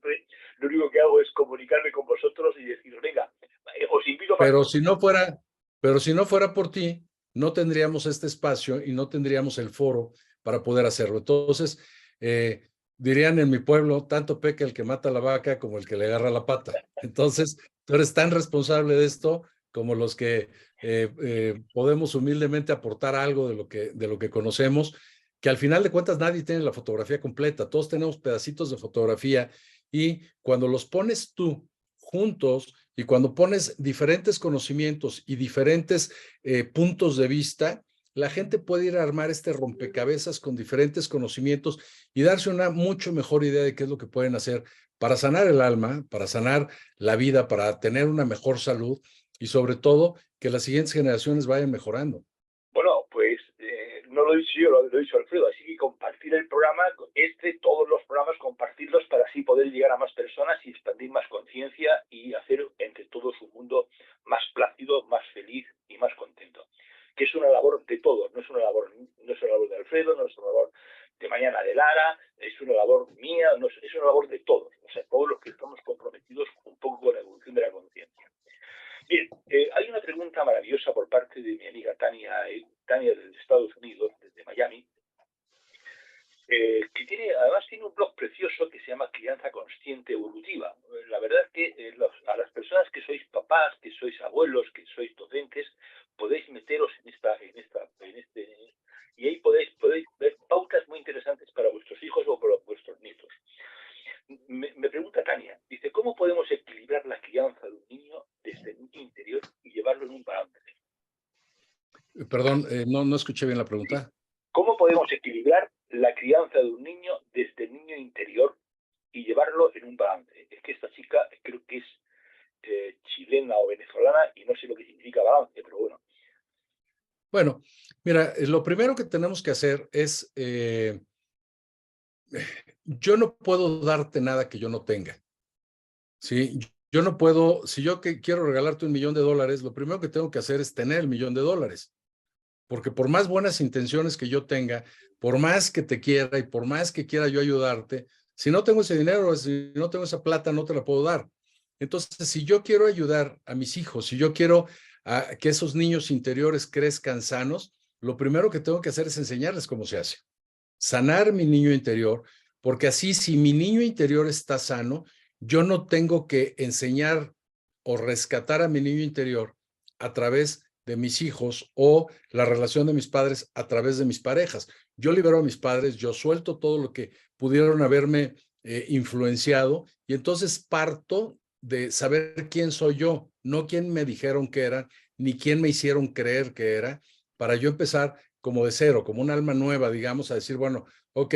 lo único que hago es comunicarme con vosotros y deciros, venga, os invito a Pero participar. si no fuera, pero si no fuera por ti, no tendríamos este espacio y no tendríamos el foro para poder hacerlo. Entonces, dirían en mi pueblo, tanto peca el que mata la vaca como el que le agarra la pata. Entonces, tú eres tan responsable de esto como los que podemos humildemente aportar algo de lo que conocemos, que al final de cuentas nadie tiene la fotografía completa, todos tenemos pedacitos de fotografía y cuando los pones tú juntos y cuando pones diferentes conocimientos y diferentes puntos de vista, la gente puede ir a armar este rompecabezas con diferentes conocimientos y darse una mucho mejor idea de qué es lo que pueden hacer para sanar el alma, para sanar la vida, para tener una mejor salud y sobre todo que las siguientes generaciones vayan mejorando. Bueno, pues no lo he dicho yo, lo he dicho Alfredo, así que compartir el programa, todos los programas, compartirlos para así poder llegar a más personas y expandir más conciencia y hacer entre todos un mundo más plácido, más feliz y más contento. Que es una labor de todos, no es una labor de Alfredo, no es una labor de Mañana de Lara, es una labor mía, no es una labor de todos, o sea, todos los que estamos comprometidos un poco con la evolución de la conciencia. Bien, hay una pregunta maravillosa por parte de mi amiga Tania desde Estados Unidos, desde Miami, que además tiene un blog precioso que se llama Crianza Consciente Evolutiva. La verdad es que a las personas que sois papás, que sois abuelos, que sois docentes, podéis meteros y ahí podéis ver pautas muy interesantes para vuestros hijos o para vuestros nietos. Me pregunta Tania, dice, ¿cómo podemos equilibrar la crianza de un niño desde el niño interior y llevarlo en un balance? Perdón, no escuché bien la pregunta. ¿Cómo podemos equilibrar la crianza de un niño desde el niño interior y llevarlo en un balance? Es que esta chica creo que es chilena o venezolana y no sé lo que significa balance, pero bueno. Bueno, mira, lo primero que tenemos que hacer es, yo no puedo darte nada que yo no tenga, ¿sí? Yo no puedo, si yo quiero regalarte $1.000.000, lo primero que tengo que hacer es tener el $1.000.000, porque por más buenas intenciones que yo tenga, por más que te quiera y por más que quiera yo ayudarte, si no tengo ese dinero, si no tengo esa plata, no te la puedo dar. Entonces, si yo quiero ayudar a mis hijos, si yo quiero que esos niños interiores crezcan sanos, lo primero que tengo que hacer es enseñarles cómo se hace. Sanar mi niño interior, porque así si mi niño interior está sano, yo no tengo que enseñar o rescatar a mi niño interior a través de mis hijos o la relación de mis padres a través de mis parejas. Yo libero a mis padres, yo suelto todo lo que pudieron haberme influenciado y entonces parto de saber quién soy yo, no quién me dijeron que era, ni quién me hicieron creer que era, para yo empezar como de cero, como un alma nueva, digamos, a decir, bueno, ok,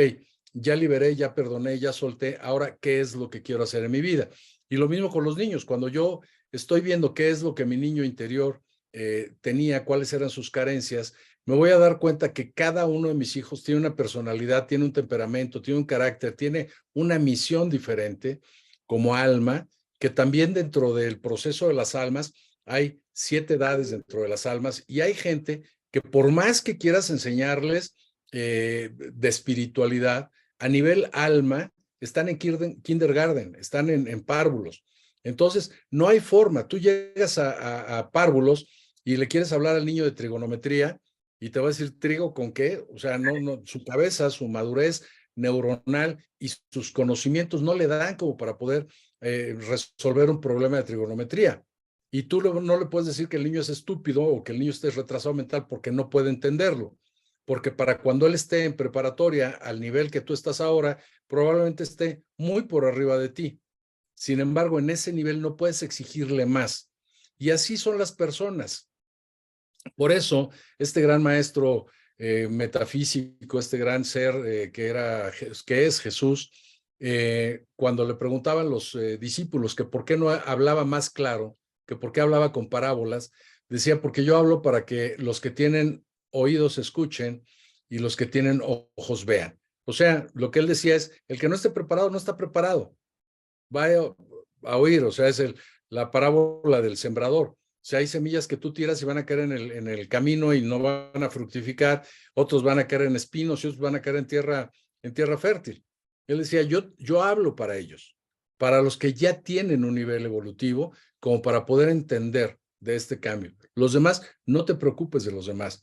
ya liberé, ya perdoné, ya solté, ahora, ¿qué es lo que quiero hacer en mi vida? Y lo mismo con los niños, cuando yo estoy viendo qué es lo que mi niño interior tenía, cuáles eran sus carencias, me voy a dar cuenta que cada uno de mis hijos tiene una personalidad, tiene un temperamento, tiene un carácter, tiene una misión diferente como alma, que también dentro del proceso de las almas hay 7 edades dentro de las almas y hay gente que por más que quieras enseñarles de espiritualidad, a nivel alma, están en kindergarten, están en párvulos. Entonces, no hay forma. Tú llegas a párvulos y le quieres hablar al niño de trigonometría y te va a decir, ¿trigo con qué? O sea, no, su cabeza, su madurez neuronal y sus conocimientos no le dan como para poder resolver un problema de trigonometría. Y tú no le puedes decir que el niño es estúpido o que el niño esté retrasado mental porque no puede entenderlo. Porque para cuando él esté en preparatoria al nivel que tú estás ahora, probablemente esté muy por arriba de ti. Sin embargo, en ese nivel no puedes exigirle más. Y así son las personas. Por eso, este gran maestro metafísico, este gran ser que es Jesús, cuando le preguntaban los discípulos que por qué no hablaba más claro, que por qué hablaba con parábolas, decía, porque yo hablo para que los que tienen oídos escuchen y los que tienen ojos vean. O sea, lo que él decía es, el que no esté preparado no está preparado. Vaya a oír, o sea, es la parábola del sembrador. O sea, hay semillas que tú tiras y van a caer en el camino y no van a fructificar, otros van a caer en espinos y otros van a caer en tierra fértil. Él decía, yo hablo para ellos, para los que ya tienen un nivel evolutivo, como para poder entender de este cambio. Los demás, no te preocupes de los demás,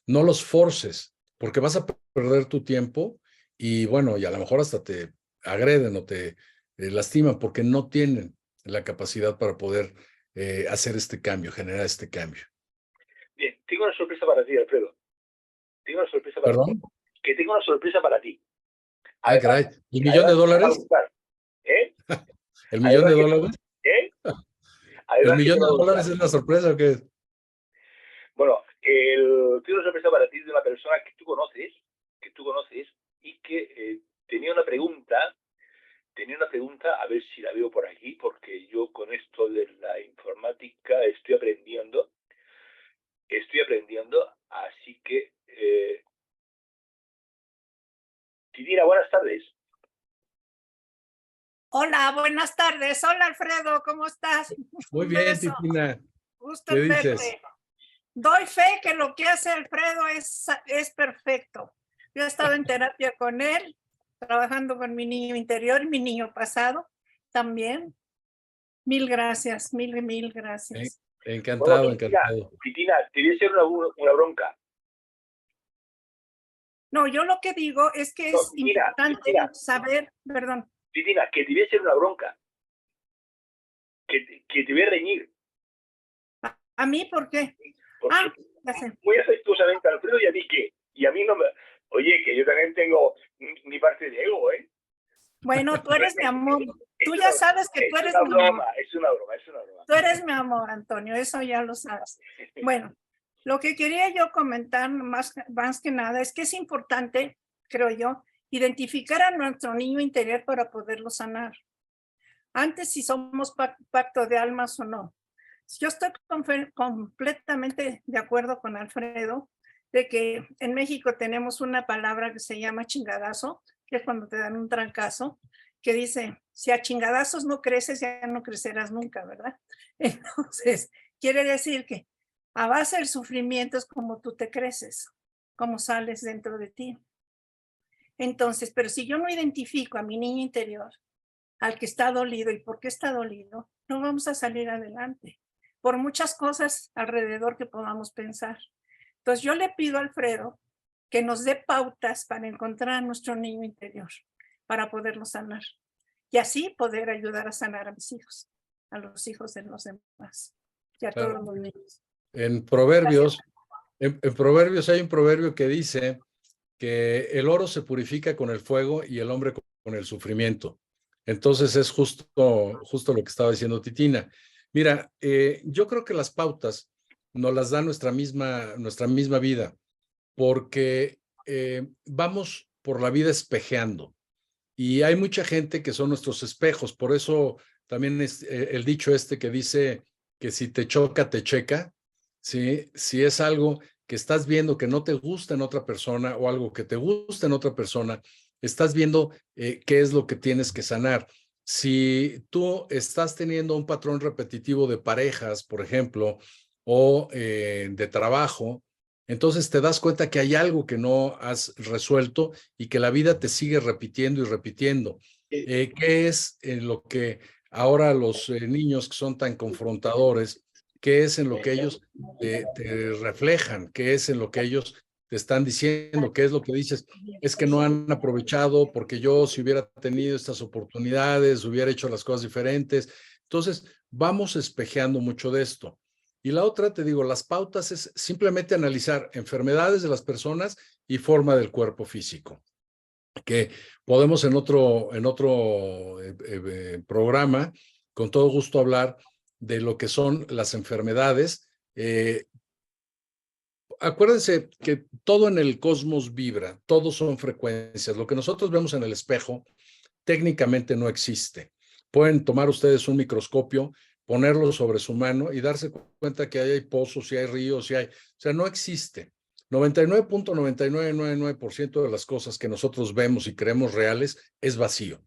no los forces, porque vas a perder tu tiempo y bueno, y a lo mejor hasta te agreden o te lastiman porque no tienen la capacidad para poder hacer este cambio, generar este cambio. sorpresa para ti, Alfredo. Tengo una sorpresa para ¿Perdón? ti. Que tengo una sorpresa para ti. Ay, Además, caray. ¿El millón de además te va a dólares? gustar. ¿Eh? ¿El millón Además de que, dólares? ¿eh? ¿El Además que te millón de va a gustar. dólares es la sorpresa o qué es? Bueno, tengo una sorpresa para ti de una persona que tú conoces y que tenía una pregunta, a ver si la veo por aquí, porque yo con esto de la informática estoy aprendiendo, así que, Titina, buenas tardes. Hola, buenas tardes. Hola, Alfredo, ¿cómo estás? Muy Un bien, beso. Titina. Gusto ¿Qué en dices? verte. Doy fe que lo que hace Alfredo es perfecto. Yo he estado en terapia con él, trabajando con mi niño interior, mi niño pasado también. Mil gracias, mil gracias. Bueno, Encantado, encantado. Titina, te voy a hacer una bronca. No, yo lo que digo es que es importante saber, perdón. Titina, que te voy a hacer una bronca. Que te voy a reñir. ¿A mí por qué? Porque Ya sé. muy afectuosamente a Alfredo y a mí que. Y a mí no me. Oye, que yo también tengo mi parte de ego, ¿eh? Bueno, tú eres mi amor. Tú ya sabes que tú eres mi amor. Es una broma. Tú eres mi amor, Antonio, eso ya lo sabes. Bueno, lo que quería yo comentar más que nada es que es importante, creo yo, identificar a nuestro niño interior para poderlo sanar. Antes si somos pacto de almas o no. Yo estoy completamente de acuerdo con Alfredo de que en México tenemos una palabra que se llama chingadazo, que es cuando te dan un trancazo, que dice, si a chingadazos no creces, ya no crecerás nunca, ¿verdad? Entonces, quiere decir que a base del sufrimiento es como tú te creces, como sales dentro de ti. Entonces, pero si yo no identifico a mi niño interior, al que está dolido y por qué está dolido, no vamos a salir adelante, por muchas cosas alrededor que podamos pensar. Entonces yo le pido a Alfredo que nos dé pautas para encontrar a nuestro niño interior, para poderlo sanar. Y así poder ayudar a sanar a mis hijos, a los hijos de los demás y a todos los niños. En Proverbios hay un proverbio que dice que el oro se purifica con el fuego y el hombre con el sufrimiento. Entonces es justo lo que estaba diciendo Titina. Mira, yo creo que las pautas nos las da nuestra misma vida, porque vamos por la vida espejeando. Y hay mucha gente que son nuestros espejos. Por eso también es el dicho que dice que si te choca, te checa. ¿Sí? Si es algo que estás viendo que no te gusta en otra persona o algo que te gusta en otra persona, estás viendo qué es lo que tienes que sanar. Si tú estás teniendo un patrón repetitivo de parejas, por ejemplo, o de trabajo, entonces te das cuenta que hay algo que no has resuelto y que la vida te sigue repitiendo y repitiendo. ¿Qué es lo que ahora los niños que son tan confrontadores, qué es en lo que ellos te reflejan, qué es en lo que ellos te están diciendo, qué es lo que dices? Es que no han aprovechado porque yo si hubiera tenido estas oportunidades, hubiera hecho las cosas diferentes. Entonces, vamos espejeando mucho de esto. Y la otra, te digo, las pautas es simplemente analizar enfermedades de las personas y forma del cuerpo físico, que podemos en otro programa, con todo gusto, hablar de lo que son las enfermedades. Acuérdense que todo en el cosmos vibra, todos son frecuencias. Lo que nosotros vemos en el espejo técnicamente no existe. Pueden tomar ustedes un microscopio, ponerlo sobre su mano y darse cuenta que hay pozos, si hay ríos, o sea, no existe. 99.9999% de las cosas que nosotros vemos y creemos reales es vacío.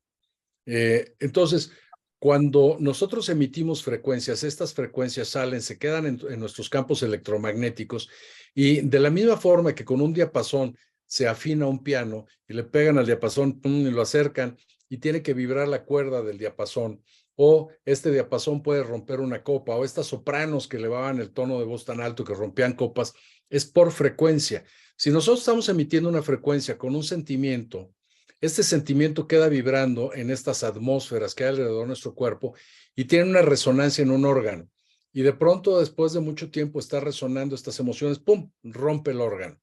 Entonces, cuando nosotros emitimos frecuencias, estas frecuencias salen, se quedan en nuestros campos electromagnéticos y de la misma forma que con un diapasón se afina un piano y le pegan al diapasón y lo acercan y tiene que vibrar la cuerda del diapasón, o este diapasón puede romper una copa, o estas sopranos que elevaban el tono de voz tan alto que rompían copas, es por frecuencia. Si nosotros estamos emitiendo una frecuencia con un sentimiento, este sentimiento queda vibrando en estas atmósferas que hay alrededor de nuestro cuerpo y tiene una resonancia en un órgano. y de pronto, después de mucho tiempo, está resonando estas emociones, ¡pum!, rompe el órgano.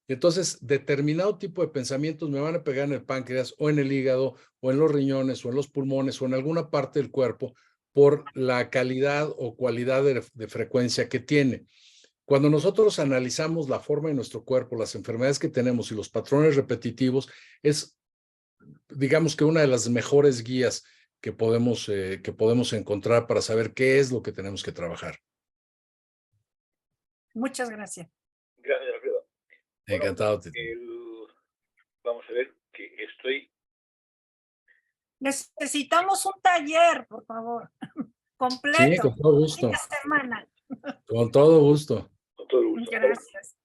Y entonces, determinado tipo de pensamientos me van a pegar en el páncreas o en el hígado o en los riñones o en los pulmones o en alguna parte del cuerpo por la calidad o cualidad de frecuencia que tiene. Cuando nosotros analizamos la forma de nuestro cuerpo, las enfermedades que tenemos y los patrones repetitivos, es, digamos que una de las mejores guías que podemos encontrar para saber qué es lo que tenemos que trabajar. Muchas gracias. Gracias, Alfredo. Bueno, Encantado. vamos a ver que estoy... Necesitamos un taller, por favor, completo. Sí, con todo gusto. Esta semana. Con todo gusto. Con todo el gusto. Gracias.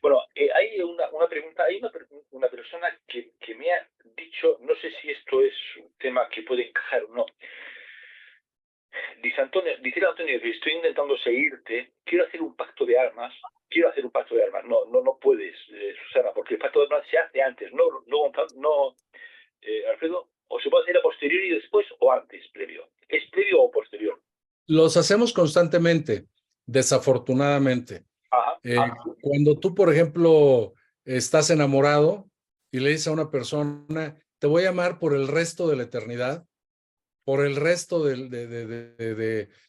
Bueno, hay una pregunta, hay una persona que me ha dicho, no sé si esto es un tema que puede encajar o no. Dice Antonio, que estoy intentando seguirte, quiero hacer un pacto de armas. No puedes, Susana, porque el pacto de armas se hace antes, no, Alfredo, o se puede hacer a posteriori y después o antes, previo. ¿Es previo o posterior? Los hacemos constantemente, desafortunadamente. Ajá. Cuando tú, por ejemplo, estás enamorado y le dices a una persona, te voy a amar por el resto de la eternidad, por el resto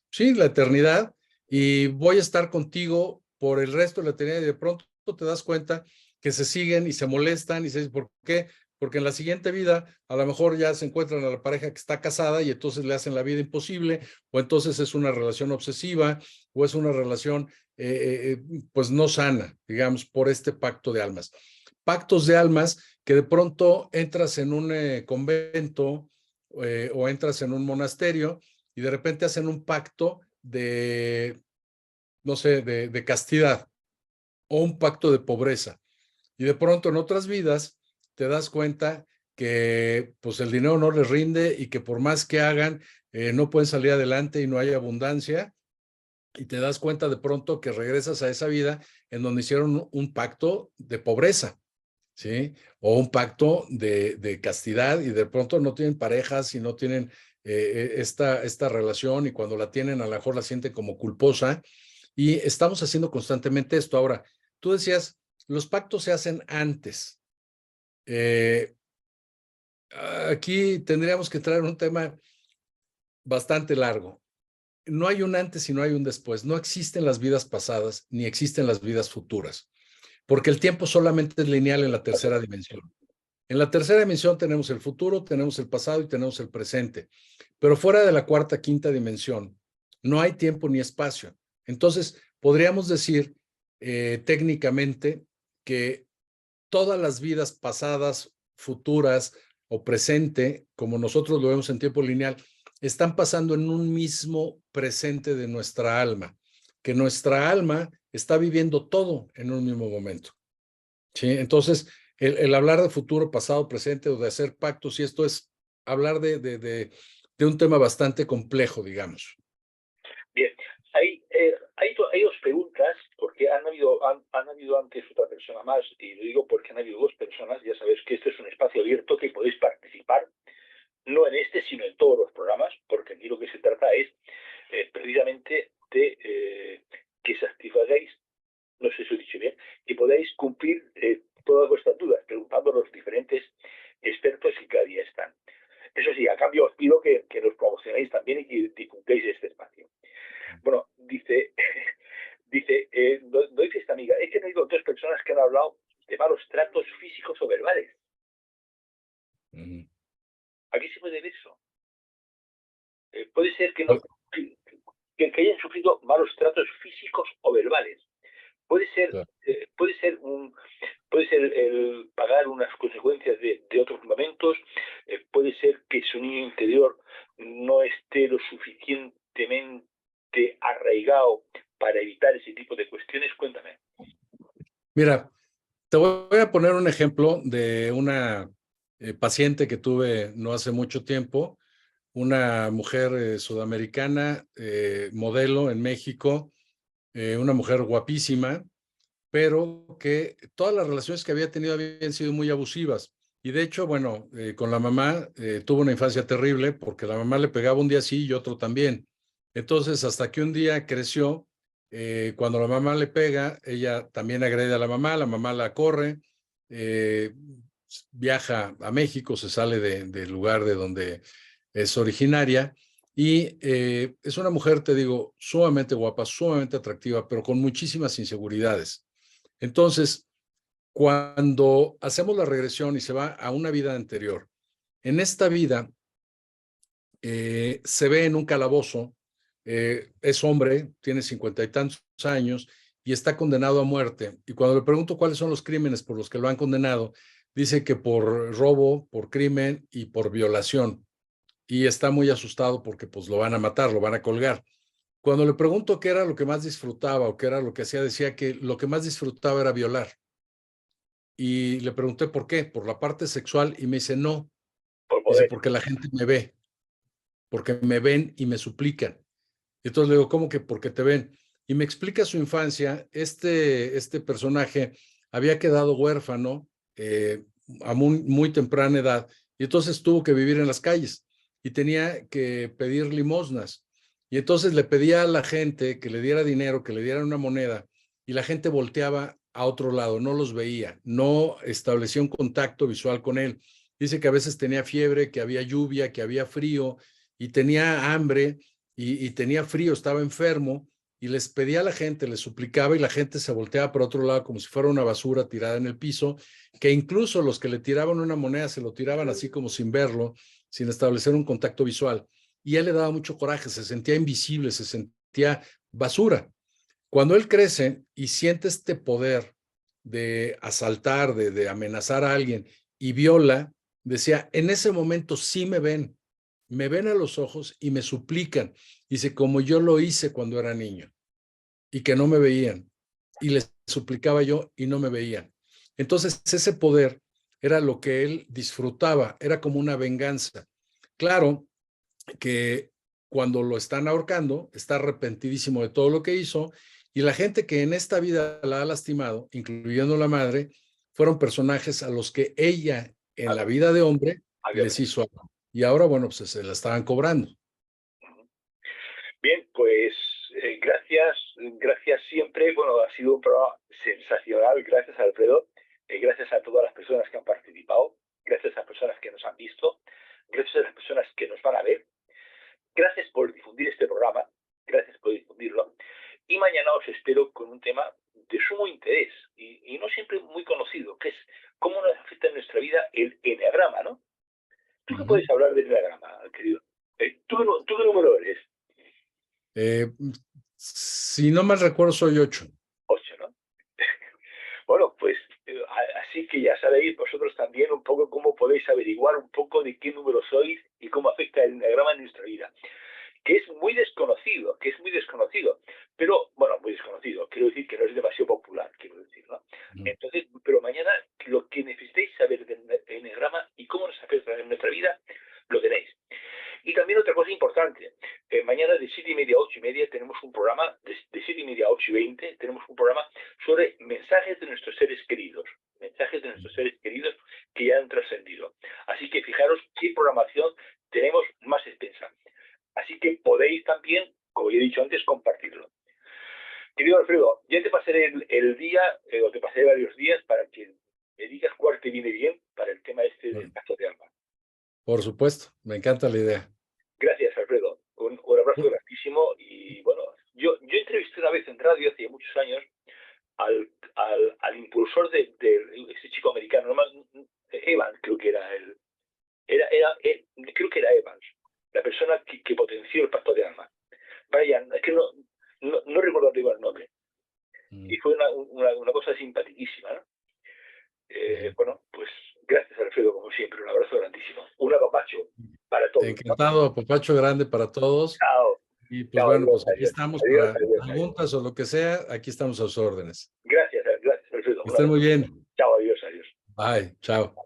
sí, la eternidad, y voy a estar contigo por el resto de la eternidad, y de pronto te das cuenta que se siguen y se molestan y se dicen, ¿por qué? Porque en la siguiente vida a lo mejor ya se encuentran a la pareja que está casada y entonces le hacen la vida imposible, o entonces es una relación obsesiva, o es una relación pues no sana, digamos, por este pacto de almas. Pactos de almas que de pronto entras en un convento o entras en un monasterio y de repente hacen un pacto de, no sé, de castidad o un pacto de pobreza. Y de pronto en otras vidas te das cuenta que pues el dinero no les rinde y que por más que hagan, no pueden salir adelante y no hay abundancia. Y te das cuenta de pronto que regresas a esa vida en donde hicieron un pacto de pobreza, ¿sí? O un pacto de castidad y de pronto no tienen parejas y no tienen esta relación y cuando la tienen a lo mejor la sienten como culposa y estamos haciendo constantemente esto. Ahora, tú decías, los pactos se hacen antes. Aquí tendríamos que traer un tema bastante largo. No hay un antes y no hay un después. No existen las vidas pasadas ni existen las vidas futuras, porque el tiempo solamente es lineal en la tercera dimensión. En la tercera dimensión tenemos el futuro, tenemos el pasado y tenemos el presente, pero fuera de la cuarta, quinta dimensión no hay tiempo ni espacio. Entonces, podríamos decir técnicamente que todas las vidas pasadas, futuras o presente, como nosotros lo vemos en tiempo lineal, están pasando en un mismo presente de nuestra alma, que nuestra alma está viviendo todo en un mismo momento. ¿Sí? Entonces, el hablar de futuro, pasado, presente o de hacer pactos, y esto es hablar de un tema bastante complejo, digamos. Bien, hay dos preguntas, porque han habido antes otra persona más, y lo digo porque han habido dos personas. Ya sabéis que este es un espacio abierto que podéis participar, no en este, sino en todos los programas, porque aquí lo que se trata es precisamente de que satisfagáis, no sé si lo he dicho bien, que podáis cumplir todas vuestras dudas, preguntando a los diferentes expertos que cada día están. Eso sí, a cambio os pido que los promocionéis también y que difundáis este espacio. Bueno, dice esta amiga, es que he oído dos personas que han hablado de malos tratos físicos o verbales. ¿A qué se puede ver eso? Puede ser que hayan sufrido malos tratos físicos o verbales. Puede ser el pagar unas consecuencias de otros momentos. Puede ser que su niño interior no esté lo suficientemente arraigado para evitar ese tipo de cuestiones. Cuéntame. Mira, te voy a poner un ejemplo de una paciente que tuve no hace mucho tiempo, una mujer sudamericana, modelo en México, una mujer guapísima, pero que todas las relaciones que había tenido habían sido muy abusivas. Y de hecho, bueno, con la mamá tuvo una infancia terrible porque la mamá le pegaba un día sí y otro también. Entonces, hasta que un día creció, cuando la mamá le pega, ella también agrede a la mamá la corre, viaja a México, se sale del lugar de donde es originaria y es una mujer, te digo, sumamente guapa, sumamente atractiva, pero con muchísimas inseguridades. Entonces, cuando hacemos la regresión y se va a una vida anterior, en esta vida se ve en un calabozo, es hombre, tiene 50 y tantos años y está condenado a muerte. Y cuando le pregunto cuáles son los crímenes por los que lo han condenado, dice que por robo, por crimen y por violación. Y está muy asustado porque pues lo van a matar, lo van a colgar. Cuando le pregunto qué era lo que más disfrutaba o qué era lo que hacía, decía que lo que más disfrutaba era violar. Y le pregunté por qué, por la parte sexual, y me dice no. Por Dice, poder. porque la gente me ve, porque me ven y me suplican. Entonces le digo, ¿cómo que porque te ven? Y me explica su infancia. Este personaje había quedado huérfano a muy temprana edad y entonces tuvo que vivir en las calles y tenía que pedir limosnas. Y entonces le pedía a la gente que le diera dinero, que le dieran una moneda y la gente volteaba a otro lado, no los veía, no establecía un contacto visual con él. Dice que a veces tenía fiebre, que había lluvia, que había frío y tenía hambre y tenía frío, estaba enfermo y les pedía a la gente, les suplicaba y la gente se volteaba por otro lado como si fuera una basura tirada en el piso, que incluso los que le tiraban una moneda se lo tiraban así como sin verlo, sin establecer un contacto visual. Y él le daba mucho coraje, se sentía invisible, se sentía basura. Cuando él crece y siente este poder de asaltar, de amenazar a alguien y viola, decía, en ese momento sí me ven a los ojos y me suplican. Dice, como yo lo hice cuando era niño y que no me veían. Y les suplicaba yo y no me veían. Entonces, ese poder era lo que él disfrutaba, era como una venganza. Claro que cuando lo están ahorcando, está arrepentidísimo de todo lo que hizo y la gente que en esta vida la ha lastimado, incluyendo la madre, fueron personajes a los que ella en la vida de hombre les hizo algo. Y ahora, bueno, pues se la estaban cobrando. Bien, pues gracias siempre. Bueno, ha sido un programa sensacional. Gracias, Alfredo. Gracias a todas las personas que han participado. Gracias a las personas que nos han visto. Gracias a las personas que nos van a ver. Gracias por difundir este programa. Gracias por difundirlo. Y mañana os espero con un tema de sumo interés y no siempre muy conocido, que es cómo nos afecta en nuestra vida el eneagrama, ¿no? ¿Tú qué puedes hablar del eneagrama, querido? ¿Tú qué número eres? Si no mal recuerdo, soy 8. 8, ¿no? Bueno, pues así que ya sabéis vosotros también un poco cómo podéis averiguar un poco de qué número sois y cómo afecta el eneagrama en nuestra vida. Que es muy desconocido, pero, bueno, muy desconocido, quiero decir que no es demasiado popular, quiero decir, ¿no? Entonces, pero mañana lo que necesitéis saber del eneagrama y cómo nos afecta en nuestra vida, lo tenéis. Y también otra cosa importante, mañana de 7:30 a 8:30 tenemos un programa, de 7:30 a 8:20 tenemos un programa sobre mensajes de nuestros seres queridos que ya han trascendido. Así que fijaros qué programación tenemos más extensa. Así que podéis también, como ya he dicho antes, compartirlo. Querido Alfredo, ya te pasaré el día, o te pasaré varios días para que me digas cuál te viene bien para el tema este del pacto de alma. Por supuesto, me encanta la idea. Gracias, Alfredo. Un abrazo grandísimo. Y bueno, yo entrevisté una vez en radio hace muchos años al impulsor de ese chico americano, Evans, creo que era él. Creo que era Evans, la persona que potenció el pacto de alma. Brian, es que no recuerdo el nombre. Y fue una cosa simpaticísima, ¿no? Bueno, pues gracias, Alfredo, como siempre. Un abrazo grandísimo. Un apapacho para todos. Encantado, apapacho grande para todos. Chao. Y pues Chao, bueno, adiós, pues aquí adiós, estamos adiós, para adiós, preguntas o lo que sea, aquí estamos a sus órdenes. Gracias, Alfredo. Que estén muy bien. Chao, adiós, adiós. Bye, chao.